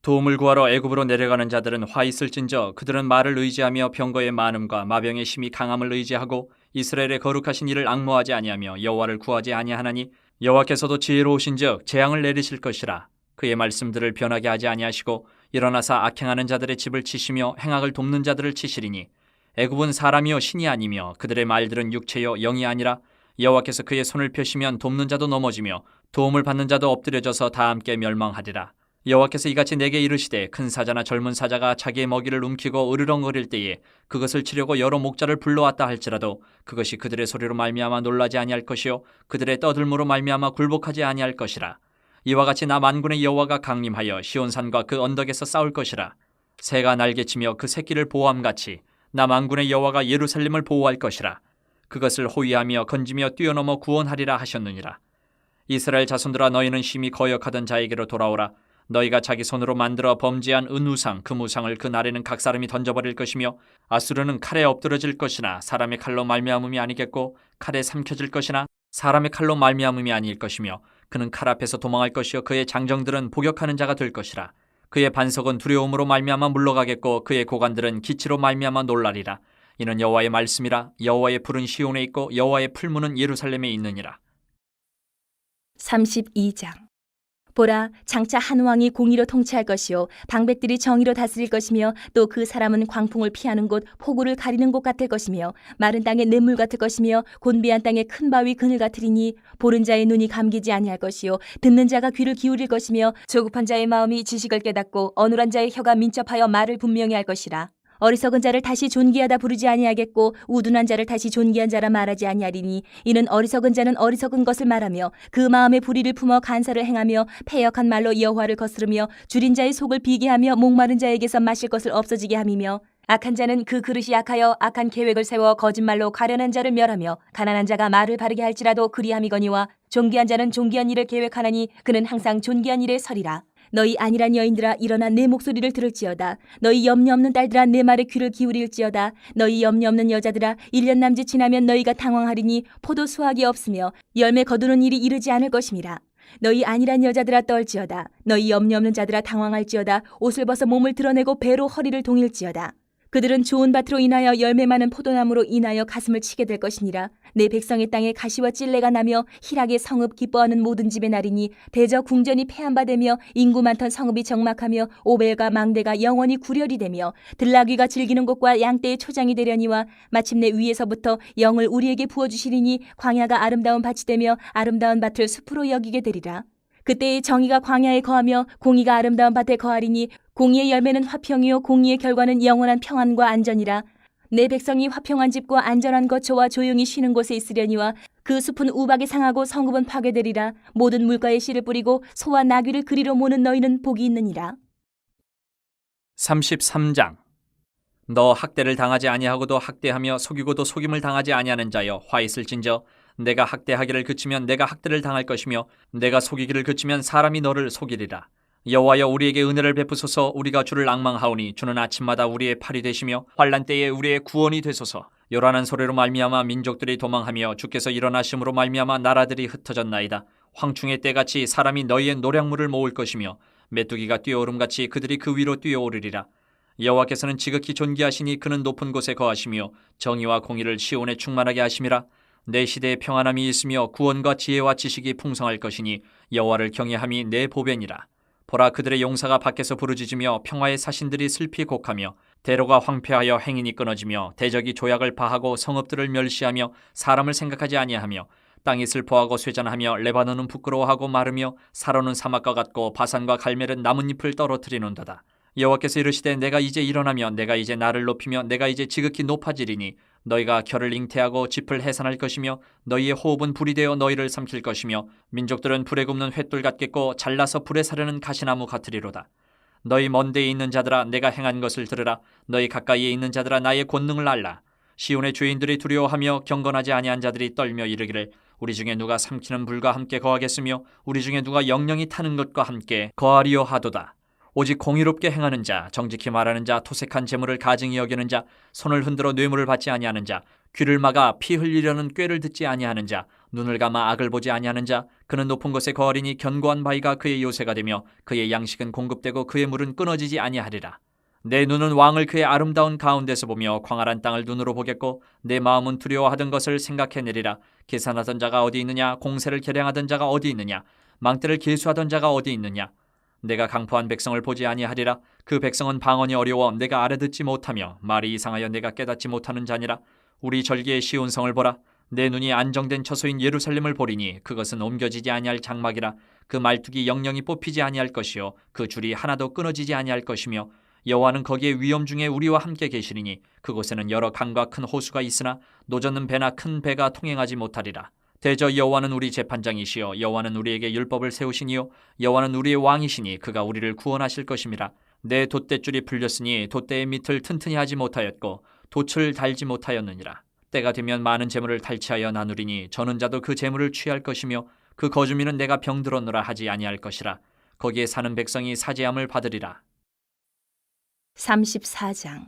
도움을 구하러 애굽으로 내려가는 자들은 화 있을진저 그들은 말을 의지하며 병거의 많음과 마병의 힘이 강함을 의지하고 이스라엘의 거룩하신 이를 앙모하지 아니하며 여호와를 구하지 아니하나니 여호와께서도 지혜로우신즉 재앙을 내리실 것이라. 그의 말씀들을 변하게 하지 아니하시고 일어나사 악행하는 자들의 집을 치시며 행악을 돕는 자들을 치시리니 애굽은 사람이요 신이 아니며 그들의 말들은 육체요 영이 아니라 여호와께서 그의 손을 펴시면 돕는 자도 넘어지며 도움을 받는 자도 엎드려져서 다 함께 멸망하리라. 여호와께서 이같이 내게 이르시되 큰 사자나 젊은 사자가 자기의 먹이를 움키고 으르렁거릴 때에 그것을 치려고 여러 목자를 불러왔다 할지라도 그것이 그들의 소리로 말미암아 놀라지 아니할 것이요 그들의 떠들므로 말미암아 굴복하지 아니할 것이라. 이와 같이 나 만군의 여호와가 강림하여 시온산과 그 언덕에서 싸울 것이라. 새가 날개치며 그 새끼를 보호함같이 나 만군의 여호와가 예루살렘을 보호할 것이라. 그것을 호위하며 건지며 뛰어넘어 구원하리라 하셨느니라. 이스라엘 자손들아 너희는 심히 거역하던 자에게로 돌아오라. 너희가 자기 손으로 만들어 범죄한 은우상 그 무상을 그 날에는 각 사람이 던져버릴 것이며 아수르는 칼에 엎드러질 것이나 사람의 칼로 말미암음이 아니겠고 칼에 삼켜질 것이나 사람의 칼로 말미암음이 아닐 것이며 그는 칼 앞에서 도망할 것이요 그의 장정들은 복역하는 자가 될 것이라. 그의 반석은 두려움으로 말미암아 물러가겠고 그의 고관들은 기치로 말미암아 놀라리라. 이는 여호와의 말씀이라. 여호와의 불은 시온에 있고 여호와의 풀무는 예루살렘에 있느니라. 32장. 보라, 장차 한 왕이 공의로 통치할 것이요 방백들이 정의로 다스릴 것이며 또 그 사람은 광풍을 피하는 곳 폭우를 가리는 곳 같을 것이며 마른 땅의 냇물 같을 것이며 곤비한 땅의 큰 바위 그늘 같으리니 보는 자의 눈이 감기지 아니할 것이요 듣는 자가 귀를 기울일 것이며 조급한 자의 마음이 지식을 깨닫고 어눌한 자의 혀가 민첩하여 말을 분명히 할 것이라. 어리석은 자를 다시 존귀하다 부르지 아니하겠고 우둔한 자를 다시 존귀한 자라 말하지 아니하리니 이는 어리석은 자는 어리석은 것을 말하며 그 마음에 불의를 품어 간사를 행하며 패역한 말로 여호와를 거스르며 줄인 자의 속을 비게 하며 목마른 자에게서 마실 것을 없어지게 함이며 악한 자는 그 그릇이 약하여 악한 계획을 세워 거짓말로 가련한 자를 멸하며 가난한 자가 말을 바르게 할지라도 그리함이거니와 존귀한 자는 존귀한 일을 계획하나니 그는 항상 존귀한 일에 서리라. 너희 안일한 여인들아 일어나 내 목소리를 들을지어다. 너희 염려 없는 딸들아 내 말에 귀를 기울일지어다. 너희 염려 없는 여자들아 1년 남짓 지나면 너희가 당황하리니 포도 수확이 없으며 열매 거두는 일이 이르지 않을 것임이라. 너희 안일한 여자들아 떨지어다. 너희 염려 없는 자들아 당황할지어다. 옷을 벗어 몸을 드러내고 배로 허리를 동일지어다. 그들은 좋은 밭으로 인하여 열매 많은 포도나무로 인하여 가슴을 치게 될 것이니라. 내 백성의 땅에 가시와 찔레가 나며 희락의 성읍 기뻐하는 모든 집의 날이니 대저 궁전이 폐한바되며 인구 많던 성읍이 적막하며 오벨과 망대가 영원히 구렬이 되며 들나귀가 즐기는 곳과 양떼의 초장이 되려니와 마침내 위에서부터 영을 우리에게 부어주시리니 광야가 아름다운 밭이 되며 아름다운 밭을 숲으로 여기게 되리라. 그때의 정의가 광야에 거하며 공의가 아름다운 밭에 거하리니 공의의 열매는 화평이요 공의의 결과는 영원한 평안과 안전이라. 내 백성이 화평한 집과 안전한 거처와 조용히 쉬는 곳에 있으려니와 그 숲은 우박이 상하고 성읍은 파괴되리라. 모든 물가에 씨를 뿌리고 소와 나귀를 그리로 모는 너희는 복이 있느니라. 33장. 너 학대를 당하지 아니하고도 학대하며 속이고도 속임을 당하지 아니하는 자여 화 있을진저 내가 학대하기를 그치면 내가 학대를 당할 것이며 내가 속이기를 그치면 사람이 너를 속이리라. 여호와여 우리에게 은혜를 베푸소서. 우리가 주를 앙망하오니 주는 아침마다 우리의 팔이 되시며 환난 때에 우리의 구원이 되소서. 요란한 소리로 말미암아 민족들이 도망하며 주께서 일어나심으로 말미암아 나라들이 흩어졌나이다. 황충의 때같이 사람이 너희의 노량물을 모을 것이며 메뚜기가 뛰어오름같이 그들이 그 위로 뛰어오르리라. 여호와께서는 지극히 존귀하시니 그는 높은 곳에 거하시며 정의와 공의를 시온에 충만하게 하심이라. 내 시대에 평안함이 있으며 구원과 지혜와 지식이 풍성할 것이니 여호와를 경외함이 내 보배니라. 보라 그들의 용사가 밖에서 부르짖으며 평화의 사신들이 슬피 곡하며 대로가 황폐하여 행인이 끊어지며 대적이 조약을 파하고 성읍들을 멸시하며 사람을 생각하지 아니하며 땅이 슬퍼하고 쇠잔하며 레바논은 부끄러워하고 마르며 사로는 사막과 같고 바산과 갈멜은 나뭇잎을 떨어뜨리는도다. 여호와께서 이르시되 내가 이제 일어나며 내가 이제 나를 높이며 내가 이제 지극히 높아지리니 너희가 결을 잉태하고 짚을 해산할 것이며 너희의 호흡은 불이 되어 너희를 삼킬 것이며 민족들은 불에 굽는 횃돌 같겠고 잘라서 불에 사르는 가시나무 같으리로다. 너희 먼 데에 있는 자들아 내가 행한 것을 들으라. 너희 가까이에 있는 자들아 나의 권능을 알라. 시온의 죄인들이 두려워하며 경건하지 아니한 자들이 떨며 이르기를 우리 중에 누가 삼키는 불과 함께 거하겠으며 우리 중에 누가 영영이 타는 것과 함께 거하리요 하도다. 오직 공의롭게 행하는 자, 정직히 말하는 자, 토색한 재물을 가증히 여기는 자, 손을 흔들어 뇌물을 받지 아니하는 자, 귀를 막아 피 흘리려는 꾀를 듣지 아니하는 자, 눈을 감아 악을 보지 아니하는 자, 그는 높은 곳에 거하리니 견고한 바위가 그의 요새가 되며 그의 양식은 공급되고 그의 물은 끊어지지 아니하리라. 내 눈은 왕을 그의 아름다운 가운데서 보며 광활한 땅을 눈으로 보겠고 내 마음은 두려워하던 것을 생각해내리라. 계산하던 자가 어디 있느냐? 공세를 계량하던 자가 어디 있느냐? 망대를 계수하던 자가 어디 있느냐? 내가 강포한 백성을 보지 아니하리라. 그 백성은 방언이 어려워 내가 알아듣지 못하며 말이 이상하여 내가 깨닫지 못하는 자니라. 우리 절기의 시온 성을 보라. 내 눈이 안정된 처소인 예루살렘을 보리니 그것은 옮겨지지 아니할 장막이라. 그 말뚝이 영영이 뽑히지 아니할 것이요 그 줄이 하나도 끊어지지 아니할 것이며 여호와는 거기에 위엄 중에 우리와 함께 계시리니 그곳에는 여러 강과 큰 호수가 있으나 노젓는 배나 큰 배가 통행하지 못하리라. 대저 여호와는 우리 재판장이시요 여호와는 우리에게 율법을 세우시니요 여호와는 우리의 왕이시니 그가 우리를 구원하실 것임이라. 내 돛대줄이 풀렸으니 돛대의 밑을 튼튼히 하지 못하였고 돛을 달지 못하였느니라. 때가 되면 많은 재물을 탈취하여 나누리니 저는 자도 그 재물을 취할 것이며 그 거주민은 내가 병들었노라 하지 아니할 것이라. 거기에 사는 백성이 사죄함을 받으리라. 34장.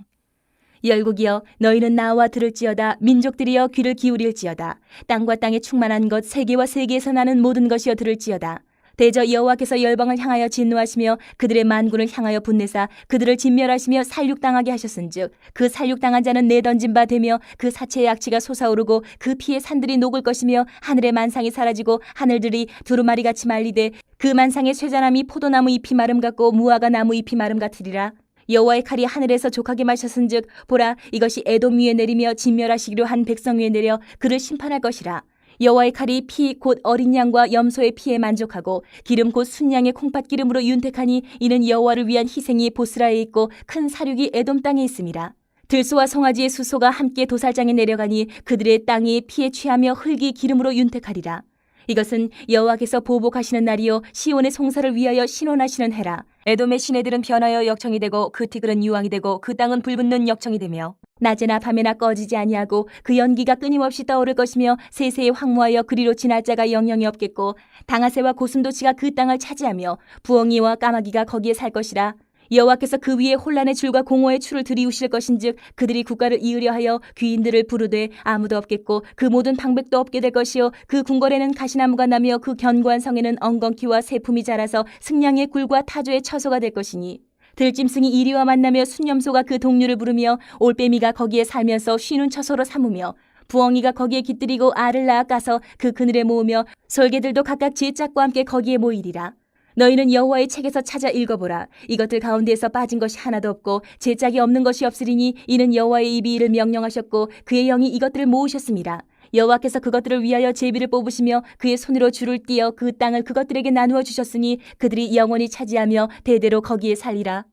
열국이여 너희는 나와 들을지어다. 민족들이여 귀를 기울일지어다. 땅과 땅에 충만한 것 세계와 세계에서 나는 모든 것이여 들을지어다. 대저 여호와께서 열방을 향하여 진노하시며 그들의 만군을 향하여 분내사 그들을 진멸하시며 살육당하게 하셨은즉 그 살육당한 자는 내던진 바 되며 그 사체의 악취가 솟아오르고 그 피의 산들이 녹을 것이며 하늘의 만상이 사라지고 하늘들이 두루마리같이 말리되 그 만상의 쇠자나무 포도나무 잎이 마름 같고 무화과 나무 잎이 마름 같으리라. 여호와의 칼이 하늘에서 족하게 마셨은즉 보라 이것이 에돔 위에 내리며 진멸하시기로 한 백성 위에 내려 그를 심판할 것이라. 여호와의 칼이 피 곧 어린 양과 염소의 피에 만족하고 기름 곧 순양의 콩팥 기름으로 윤택하니 이는 여호와를 위한 희생이 보스라에 있고 큰 사륙이 에돔 땅에 있음이라. 들소와 송아지의 수소가 함께 도살장에 내려가니 그들의 땅이 피에 취하며 흙이 기름으로 윤택하리라. 이것은 여호와께서 보복하시는 날이요 시온의 송사를 위하여 신원하시는 해라. 에돔의 시내들은 변하여 역청이 되고 그 티글은 유황이 되고 그 땅은 불붙는 역청이 되며 낮에나 밤에나 꺼지지 아니하고 그 연기가 끊임없이 떠오를 것이며 세세에 황무하여 그리로 지날 자가 영영이 없겠고 당아새와 고슴도치가 그 땅을 차지하며 부엉이와 까마귀가 거기에 살 것이라. 여호와께서 그 위에 혼란의 줄과 공허의 추를 들이우실 것인즉 그들이 국가를 이으려 하여 귀인들을 부르되 아무도 없겠고 그 모든 방백도 없게 될 것이요 그 궁궐에는 가시나무가 나며 그 견고한 성에는 엉겅퀴와 새품이 자라서 승냥의 굴과 타조의 처소가 될 것이니 들짐승이 이리와 만나며 순념소가 그 동류를 부르며 올빼미가 거기에 살면서 쉬는 처소로 삼으며 부엉이가 거기에 깃들이고 알을 낳아 까서 그 그늘에 모으며 솔개들도 각각 제 짝과 함께 거기에 모이리라. 너희는 여호와의 책에서 찾아 읽어보라. 이것들 가운데에서 빠진 것이 하나도 없고 제 짝이 없는 것이 없으리니 이는 여호와의 입이 이를 명령하셨고 그의 영이 이것들을 모으셨습니다. 여호와께서 그것들을 위하여 제비를 뽑으시며 그의 손으로 줄을 띄어 그 땅을 그것들에게 나누어 주셨으니 그들이 영원히 차지하며 대대로 거기에 살리라.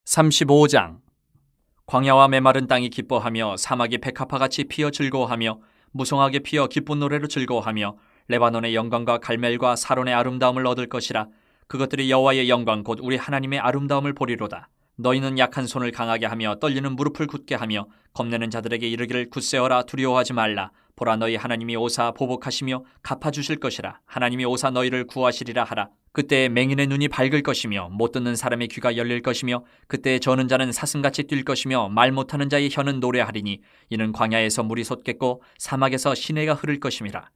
35장. 광야와 메마른 땅이 기뻐하며 사막이 백합화같이 피어 즐거워하며 무성하게 피어 기쁜 노래로 즐거워하며 레바논의 영광과 갈멜과 사론의 아름다움을 얻을 것이라. 그것들이 여호와의 영광 곧 우리 하나님의 아름다움을 보리로다. 너희는 약한 손을 강하게 하며 떨리는 무릎을 굳게 하며 겁내는 자들에게 이르기를 굳세어라 두려워하지 말라. 보라 너희 하나님이 오사 보복하시며 갚아주실 것이라. 하나님이 오사 너희를 구하시리라 하라. 그때 맹인의 눈이 밝을 것이며 못 듣는 사람의 귀가 열릴 것이며 그때 저는 자는 사슴같이 뛸 것이며 말 못하는 자의 혀는 노래하리니 이는 광야에서 물이 솟겠고 사막에서 시내가 흐를 것임이라.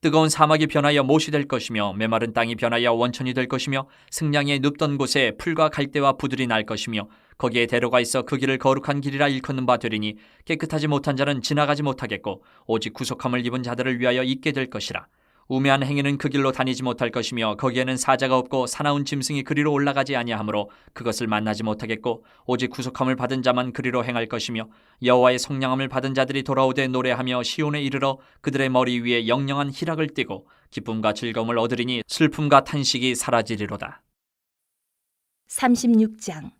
뜨거운 사막이 변하여 못이 될 것이며 메마른 땅이 변하여 원천이 될 것이며 승냥이 눕던 곳에 풀과 갈대와 부들이 날 것이며 거기에 대로가 있어 그 길을 거룩한 길이라 일컫는 바 되리니 깨끗하지 못한 자는 지나가지 못하겠고 오직 구속함을 입은 자들을 위하여 있게 될 것이라. 우매한 행위는 그 길로 다니지 못할 것이며 거기에는 사자가 없고 사나운 짐승이 그리로 올라가지 아니하므로 그것을 만나지 못하겠고 오직 구속함을 받은 자만 그리로 행할 것이며 여호와의 속량함을 받은 자들이 돌아오되 노래하며 시온에 이르러 그들의 머리 위에 영영한 희락을 띠고 기쁨과 즐거움을 얻으리니 슬픔과 탄식이 사라지리로다. 36장.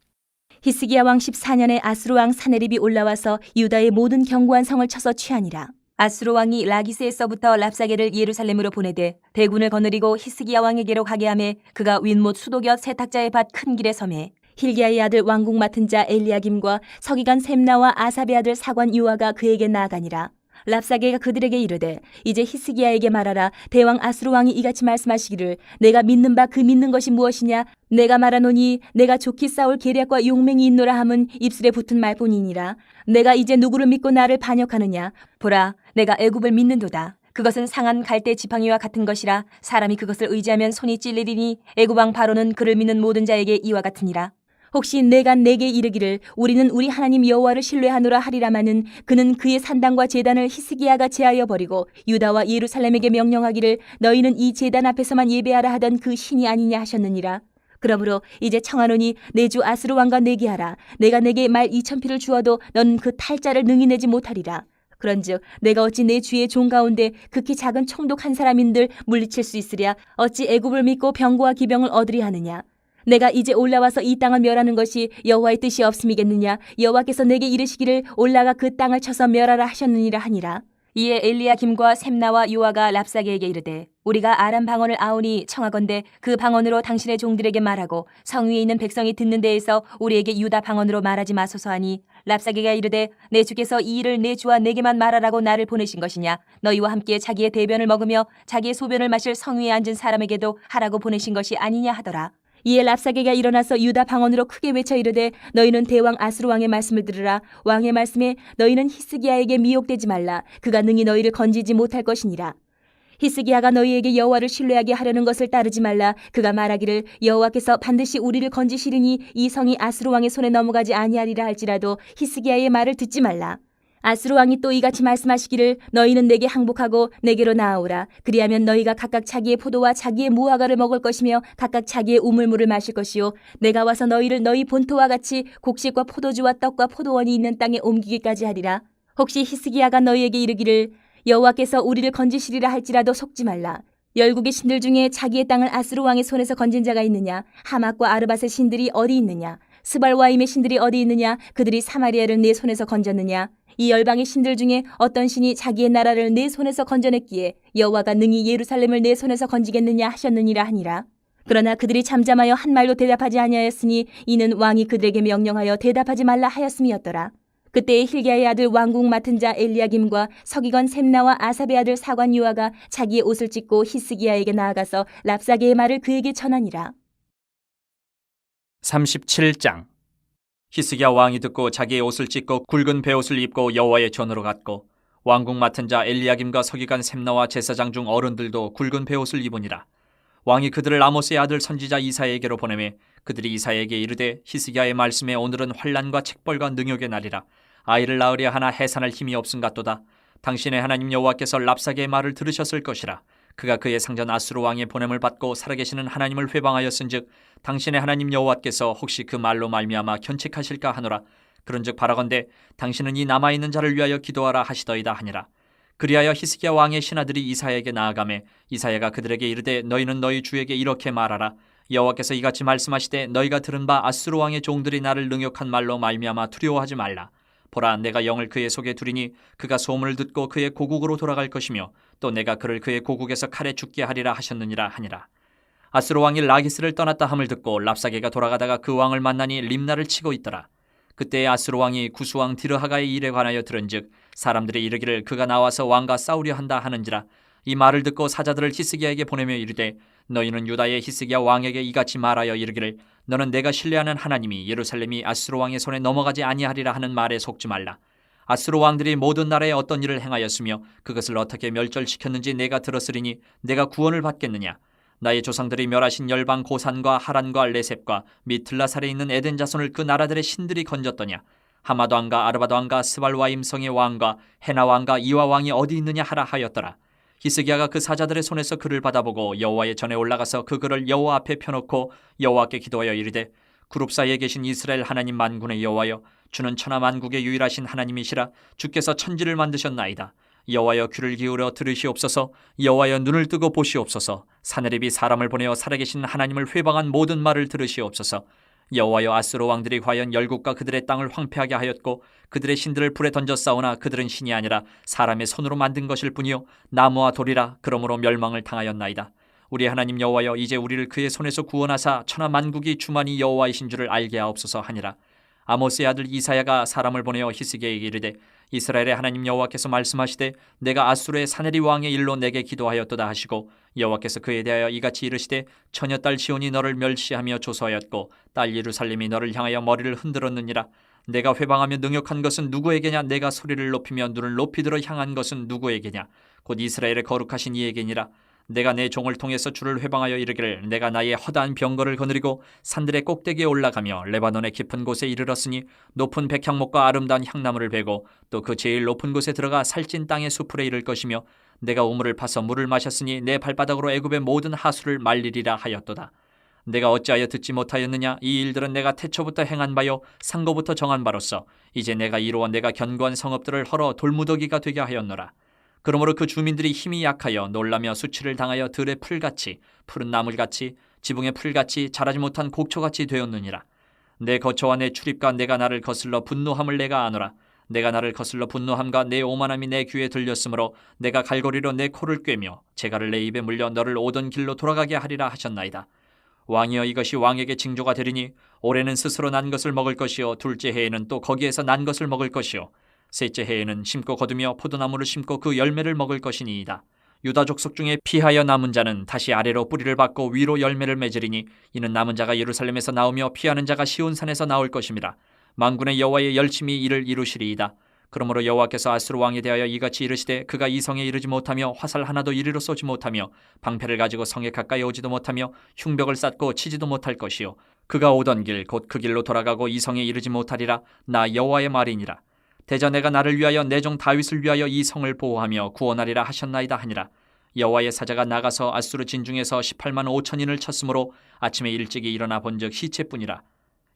히스기야 왕 14년에 아수르 왕 사네립이 올라와서 유다의 모든 견고한 성을 쳐서 취하니라. 아수르 왕이 라기스에서부터 랍사게를 예루살렘으로 보내되 대군을 거느리고 히스기야 왕에게로 가게 하매 그가 윗못 수도곁 세탁자의 밭 큰 길에 섬에 힐기야의 아들 왕궁 맡은 자 엘리야김과 서기관 셈나와 아삽의 아들 사관 유아가 그에게 나아가니라. 랍사게가 그들에게 이르되 이제 히스기야에게 말하라. 대왕 아수르 왕이 이같이 말씀하시기를 내가 믿는 바 그 믿는 것이 무엇이냐. 내가 말하노니 내가 좋게 싸울 계략과 용맹이 있노라 함은 입술에 붙은 말뿐이니라. 내가 이제 누구를 믿고 나를 반역하느냐. 보라, 내가 애굽을 믿는도다. 그것은 상한 갈대 지팡이와 같은 것이라. 사람이 그것을 의지하면 손이 찔리리니 애굽 왕 바로는 그를 믿는 모든 자에게 이와 같으니라. 혹시 내가 내게 이르기를 우리는 우리 하나님 여호와를 신뢰하노라 하리라마는 그는 그의 산당과 제단을 히스기야가 제하여 버리고 유다와 예루살렘에게 명령하기를 너희는 이 제단 앞에서만 예배하라 하던 그 신이 아니냐 하셨느니라. 그러므로 이제 청하노니 내 주 아스루 왕과 내게 하라. 내가 내게 말 2,000피를 주어도 너는 그 탈자를 능히 내지 못하리라. 그런즉 내가 어찌 내 주의 종 가운데 극히 작은 총독 한 사람인들 물리칠 수 있으랴. 어찌 애굽을 믿고 병거와 기병을 얻으리 하느냐. 내가 이제 올라와서 이 땅을 멸하는 것이 여호와의 뜻이 없음이겠느냐. 여호와께서 내게 이르시기를 올라가 그 땅을 쳐서 멸하라 하셨느니라 하니라. 이에 엘리야김과 셈나와 요아가 랍사게에게 이르되 우리가 아람 방언을 아오니 청하건대 그 방언으로 당신의 종들에게 말하고 성 위에 있는 백성이 듣는 데에서 우리에게 유다 방언으로 말하지 마소서 하니 랍사게가 이르되 내 주께서 이 일을 내 주와 내게만 말하라고 나를 보내신 것이냐. 너희와 함께 자기의 대변을 먹으며 자기의 소변을 마실 성 위에 앉은 사람에게도 하라고 보내신 것이 아니냐 하더라. 이에 랍사게가 일어나서 유다 방언으로 크게 외쳐 이르되 너희는 대왕 아스루 왕의 말씀을 들으라. 왕의 말씀에 너희는 히스기야에게 미혹되지 말라. 그가 능히 너희를 건지지 못할 것이니라. 히스기야가 너희에게 여호와를 신뢰하게 하려는 것을 따르지 말라. 그가 말하기를 여호와께서 반드시 우리를 건지시리니 이 성이 아스루 왕의 손에 넘어가지 아니하리라 할지라도 히스기야의 말을 듣지 말라. 아스루 왕이 또 이같이 말씀하시기를 너희는 내게 항복하고 내게로 나아오라. 그리하면 너희가 각각 자기의 포도와 자기의 무화과를 먹을 것이며 각각 자기의 우물물을 마실 것이요 내가 와서 너희를 너희 본토와 같이 곡식과 포도주와 떡과 포도원이 있는 땅에 옮기기까지 하리라. 혹시 히스기야가 너희에게 이르기를 여호와께서 우리를 건지시리라 할지라도 속지 말라. 열국의 신들 중에 자기의 땅을 아스루 왕의 손에서 건진 자가 있느냐. 하맛과 아르밧의 신들이 어디 있느냐. 스발와임의 신들이 어디 있느냐. 그들이 사마리아를 내 손에서 건졌느냐. 이 열방의 신들 중에 어떤 신이 자기의 나라를 내 손에서 건져냈기에 여호와가 능히 예루살렘을 내 손에서 건지겠느냐 하셨느니라 하니라. 그러나 그들이 잠잠하여 한 말도 대답하지 아니하였으니 이는 왕이 그들에게 명령하여 대답하지 말라 하였음이었더라. 그때에 hil기야의 아들 왕궁 맡은 자 엘리야김과 서기관 셈나와 아삽의 아들 사관 요아가 자기의 옷을 찢고 히스기야에게 나아가서 랍사게의 말을 그에게 전하니라. 37장. 히스기야 왕이 듣고 자기의 옷을 찢고 굵은 베옷을 입고 여호와의 전으로 갔고 왕궁 맡은 자 엘리야김과 서기관 셈나와 제사장 중 어른들도 굵은 베옷을 입으니라. 왕이 그들을 아모스의 아들 선지자 이사야에게로 보내매 그들이 이사야에게 이르되 히스기야의 말씀에 오늘은 환난과 책벌과 능욕의 날이라. 아이를 낳으려 하나 해산할 힘이 없음 같도다. 당신의 하나님 여호와께서 랍사게의 말을 들으셨을 것이라. 그가 그의 상전 아수르 왕의 보냄을 받고 살아계시는 하나님을 회방하였은즉 당신의 하나님 여호와께서 혹시 그 말로 말미암아 견책하실까 하노라. 그런즉 바라건대 당신은 이 남아있는 자를 위하여 기도하라 하시더이다 하니라. 그리하여 히스기야 왕의 신하들이 이사야에게 나아가매 이사야가 그들에게 이르되 너희는 너희 주에게 이렇게 말하라. 여호와께서 이같이 말씀하시되 너희가 들은 바 아수르 왕의 종들이 나를 능욕한 말로 말미암아 두려워하지 말라. 보라, 내가 영을 그의 속에 두리니 그가 소문을 듣고 그의 고국으로 돌아갈 것이며 또 내가 그를 그의 고국에서 칼에 죽게 하리라 하셨느니라 하니라. 아수르 왕이 라기스를 떠났다 함을 듣고 랍사게가 돌아가다가 그 왕을 만나니 림나를 치고 있더라. 그때 아수르 왕이 구수왕 디르하가의 일에 관하여 들은즉 사람들이 이르기를 그가 나와서 왕과 싸우려 한다 하는지라. 이 말을 듣고 사자들을 히스기야에게 보내며 이르되 너희는 유다의 히스기야 왕에게 이같이 말하여 이르기를 너는 내가 신뢰하는 하나님이 예루살렘이 아수르 왕의 손에 넘어가지 아니하리라 하는 말에 속지 말라. 아수르 왕들이 모든 나라에 어떤 일을 행하였으며 그것을 어떻게 멸절시켰는지 내가 들었으리니 내가 구원을 받겠느냐. 나의 조상들이 멸하신 열방 고산과 하란과 레셉과 미틀라살에 있는 에덴 자손을 그 나라들의 신들이 건졌더냐. 하마도 왕과 아르바도 왕과 스발와임 성의 왕과 헤나 왕과 이와 왕이 어디 있느냐 하라 하였더라. 히스기야가 그 사자들의 손에서 글을 받아보고 여호와의 전에 올라가서 그 글을 여호와 앞에 펴놓고 여호와께 기도하여 이르되 그룹 사이에 계신 이스라엘 하나님 만군의 여호와여 주는 천하 만국의 유일하신 하나님이시라. 주께서 천지를 만드셨나이다. 여호와여 귀를 기울여 들으시옵소서. 여호와여 눈을 뜨고 보시옵소서. 사내립이 사람을 보내어 살아계신 하나님을 회방한 모든 말을 들으시옵소서. 여호와여 아수르 왕들이 과연 열국과 그들의 땅을 황폐하게 하였고 그들의 신들을 불에 던져 싸우나 그들은 신이 아니라 사람의 손으로 만든 것일 뿐이요 나무와 돌이라. 그러므로 멸망을 당하였나이다. 우리 하나님 여호와여 이제 우리를 그의 손에서 구원하사 천하 만국이 주만이 여호와이신 줄을 알게 하옵소서 하니라. 아모스의 아들 이사야가 사람을 보내어 히스기야에게 이르되 이스라엘의 하나님 여호와께서 말씀하시되 내가 아수르의 사네리 왕의 일로 내게 기도하였도다 하시고 여호와께서 그에 대하여 이같이 이르시되 처녀딸 시온이 너를 멸시하며 조소하였고 딸 예루살렘이 너를 향하여 머리를 흔들었느니라. 내가 회방하며 능욕한 것은 누구에게냐? 내가 소리를 높이며 눈을 높이 들어 향한 것은 누구에게냐? 곧 이스라엘의 거룩하신 이에게니라. 내가 내 종을 통해서 주를 회방하여 이르기를 내가 나의 허다한 병거를 거느리고 산들의 꼭대기에 올라가며 레바논의 깊은 곳에 이르렀으니 높은 백향목과 아름다운 향나무를 베고 또 그 제일 높은 곳에 들어가 살찐 땅의 수풀에 이를 것이며 내가 우물을 파서 물을 마셨으니 내 발바닥으로 애굽의 모든 하수를 말리리라 하였도다. 내가 어찌하여 듣지 못하였느냐? 이 일들은 내가 태초부터 행한 바요 상고부터 정한 바로서 이제 내가 이루어 내가 견고한 성읍들을 헐어 돌무더기가 되게 하였노라. 그러므로 그 주민들이 힘이 약하여 놀라며 수치를 당하여 들의 풀같이 푸른 나물같이 지붕의 풀같이 자라지 못한 곡초같이 되었느니라. 내 거처와 내 출입과 내가 나를 거슬러 분노함을 내가 아노라. 내가 나를 거슬러 분노함과 내 오만함이 내 귀에 들렸으므로 내가 갈고리로 내 코를 꿰며 재갈을 내 입에 물려 너를 오던 길로 돌아가게 하리라 하셨나이다. 왕이여 이것이 왕에게 징조가 되리니 올해는 스스로 난 것을 먹을 것이요 둘째 해에는 또 거기에서 난 것을 먹을 것이요 셋째 해에는 심고 거두며 포도나무를 심고 그 열매를 먹을 것이니이다. 유다 족속 중에 피하여 남은 자는 다시 아래로 뿌리를 받고 위로 열매를 맺으리니 이는 남은 자가 예루살렘에서 나오며 피하는 자가 시온산에서 나올 것임이라. 만군의 여호와의 열심히 이를 이루시리이다. 그러므로 여호와께서 아수르 왕에 대하여 이같이 이르시되 그가 이 성에 이르지 못하며 화살 하나도 이리로 쏘지 못하며 방패를 가지고 성에 가까이 오지도 못하며 흉벽을 쌓고 치지도 못할 것이요 그가 오던 길 곧 그 길로 돌아가고 이 성에 이르지 못하리라. 나 여호와의 말이니라. 대저 내가 나를 위하여 내 종 다윗을 위하여 이 성을 보호하며 구원하리라 하셨나이다 하니라. 여호와의 사자가 나가서 아수르 진중에서 18만 5천인을 쳤으므로 아침에 일찍이 일어나 본즉 시체뿐이라.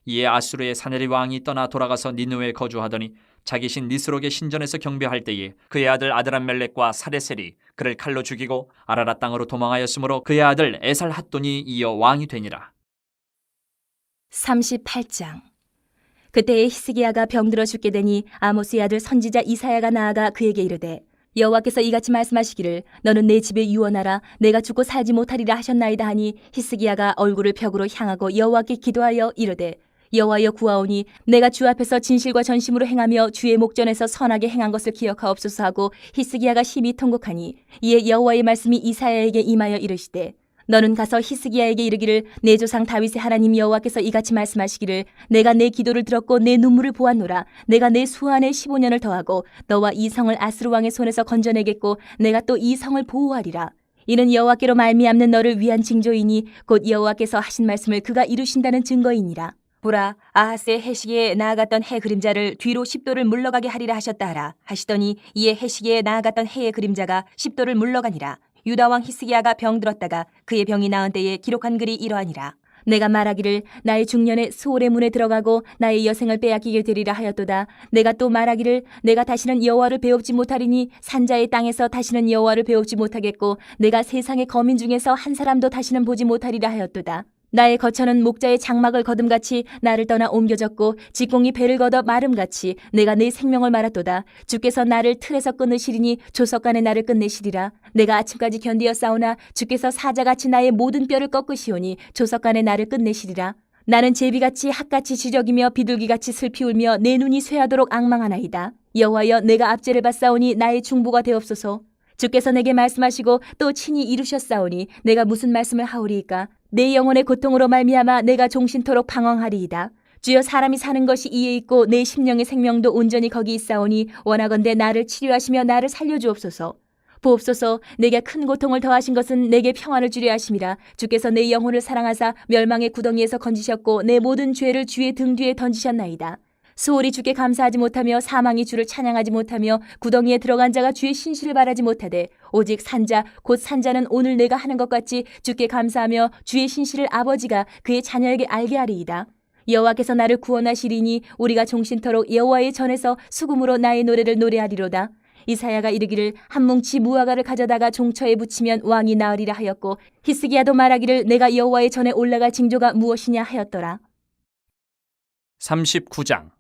이에 아수르의 사네리 왕이 떠나 돌아가서 니느웨에 거주하더니 자기 신 니스록의 신전에서 경배할 때에 그의 아들 아드람멜렉과 사레셀이 그를 칼로 죽이고 아라랏 땅으로 도망하였으므로 그의 아들 에살핫돈이 이어 왕이 되니라. 38장. 그때에 히스기야가 병들어 죽게 되니 아모스의 아들 선지자 이사야가 나아가 그에게 이르되 여호와께서 이같이 말씀하시기를 너는 내 집에 유언하라. 내가 죽고 살지 못하리라 하셨나이다 하니 히스기야가 얼굴을 벽으로 향하고 여호와께 기도하여 이르되 여호와여 구하오니 내가 주 앞에서 진실과 전심으로 행하며 주의 목전에서 선하게 행한 것을 기억하옵소서 하고 히스기야가 심히 통곡하니 이에 여호와의 말씀이 이사야에게 임하여 이르시되 너는 가서 히스기야에게 이르기를 내 조상 다윗의 하나님 여호와께서 이같이 말씀하시기를 내가 내 기도를 들었고 내 눈물을 보았노라. 내가 내 수안에 15년을 더하고 너와 이 성을 아스루 왕의 손에서 건져내겠고 내가 또 이 성을 보호하리라. 이는 여호와께로 말미암는 너를 위한 징조이니 곧 여호와께서 하신 말씀을 그가 이루신다는 증거이니라. 보라, 아하스의 해시기에 나아갔던 해 그림자를 뒤로 10도를 물러가게 하리라 하셨다 하라 하시더니 이에 해시기에 나아갔던 해의 그림자가 10도를 물러가니라. 유다 왕 히스기야가 병들었다가 그의 병이 나은 때에 기록한 글이 이러하니라. 내가 말하기를 나의 중년에 수올의 문에 들어가고 나의 여생을 빼앗기게 되리라 하였도다. 내가 또 말하기를 내가 다시는 여호와를 배웁지 못하리니 산자의 땅에서 다시는 여호와를 배웁지 못하겠고 내가 세상의 거민 중에서 한 사람도 다시는 보지 못하리라 하였도다. 나의 거처는 목자의 장막을 거둠같이 나를 떠나 옮겨졌고 직공이 배를 걷어 마름같이 내가 내 생명을 말았도다. 주께서 나를 틀에서 끊으시리니 조석간에 나를 끝내시리라. 내가 아침까지 견디어 싸우나 주께서 사자같이 나의 모든 뼈를 꺾으시오니 조석간에 나를 끝내시리라. 나는 제비같이 핫같이 지저귀며 비둘기같이 슬피 울며 내 눈이 쇠하도록 앙망하나이다. 여호와여 내가 압제를 받사오니 나의 중보가 되옵소서. 주께서 내게 말씀하시고 또 친히 이루셨사오니 내가 무슨 말씀을 하오리이까. 내 영혼의 고통으로 말미암아 내가 종신토록 방황하리이다. 주여 사람이 사는 것이 이에 있고 내 심령의 생명도 온전히 거기 있사오니 원하건대 나를 치료하시며 나를 살려주옵소서. 보옵소서 내게 큰 고통을 더하신 것은 내게 평안을 주려 하심이라. 주께서 내 영혼을 사랑하사 멸망의 구덩이에서 건지셨고 내 모든 죄를 주의 등 뒤에 던지셨나이다. 수월이 주께 감사하지 못하며 사망이 주를 찬양하지 못하며 구덩이에 들어간 자가 주의 신실을 바라지 못하되 오직 산자 곧 산자는 오늘 내가 하는 것 같이 주께 감사하며 주의 신실을 아버지가 그의 자녀에게 알게 하리이다. 여호와께서 나를 구원하시리니 우리가 종신토록 여호와의 전에서 수금으로 나의 노래를 노래하리로다. 이사야가 이르기를 한 뭉치 무화과를 가져다가 종처에 붙이면 왕이 나으리라 하였고 히스기야도 말하기를 내가 여호와의 전에 올라갈 징조가 무엇이냐 하였더라. 39장.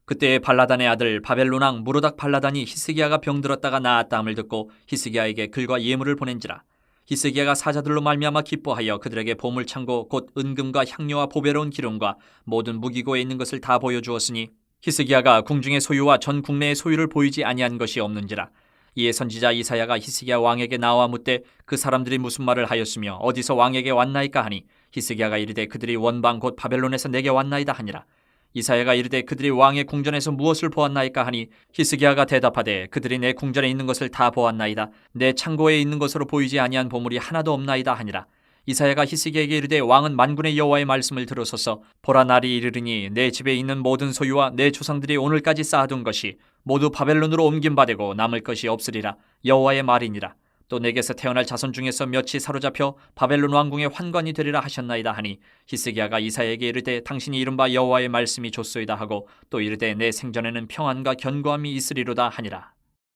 그때 발라단의 아들 바벨론 왕 무로닥 발라단이 히스기야가 병들었다가 나았다함을 듣고 히스기야에게 글과 예물을 보낸지라. 히스기야가 사자들로 말미암아 기뻐하여 그들에게 보물창고 곧 은금과 향료와 보배로운 기름과 모든 무기고에 있는 것을 다 보여주었으니 히스기야가 궁중의 소유와 전 국내의 소유를 보이지 아니한 것이 없는지라. 이에 선지자 이사야가 히스기야 왕에게 나와 묻되 그 사람들이 무슨 말을 하였으며 어디서 왕에게 왔나이까 하니 히스기야가 이르되 그들이 원방 곧 바벨론에서 내게 왔나이다 하니라. 이사야가 이르되 그들이 왕의 궁전에서 무엇을 보았나이까 하니 히스기야가 대답하되 그들이 내 궁전에 있는 것을 다 보았나이다. 내 창고에 있는 것으로 보이지 아니한 보물이 하나도 없나이다 하니라. 이사야가 히스기야에게 이르되 왕은 만군의 여호와의 말씀을 들으소서. 보라, 날이 이르리니 내 집에 있는 모든 소유와 내 조상들이 오늘까지 쌓아둔 것이 모두 바벨론으로 옮긴 바 되고 남을 것이 없으리라. 여호와의 말이니라. 또 내게서 태어날 자손 중에서 몇이 사로잡혀 바벨론 왕궁의 환관이 되리라 하셨나이다 하니 히스기야가 이사야에게 이르되 당신이 이른바 여호와의 말씀이 좋소이다 하고 또 이르되 내 생전에는 평안과 견고함이 있으리로다 하니라.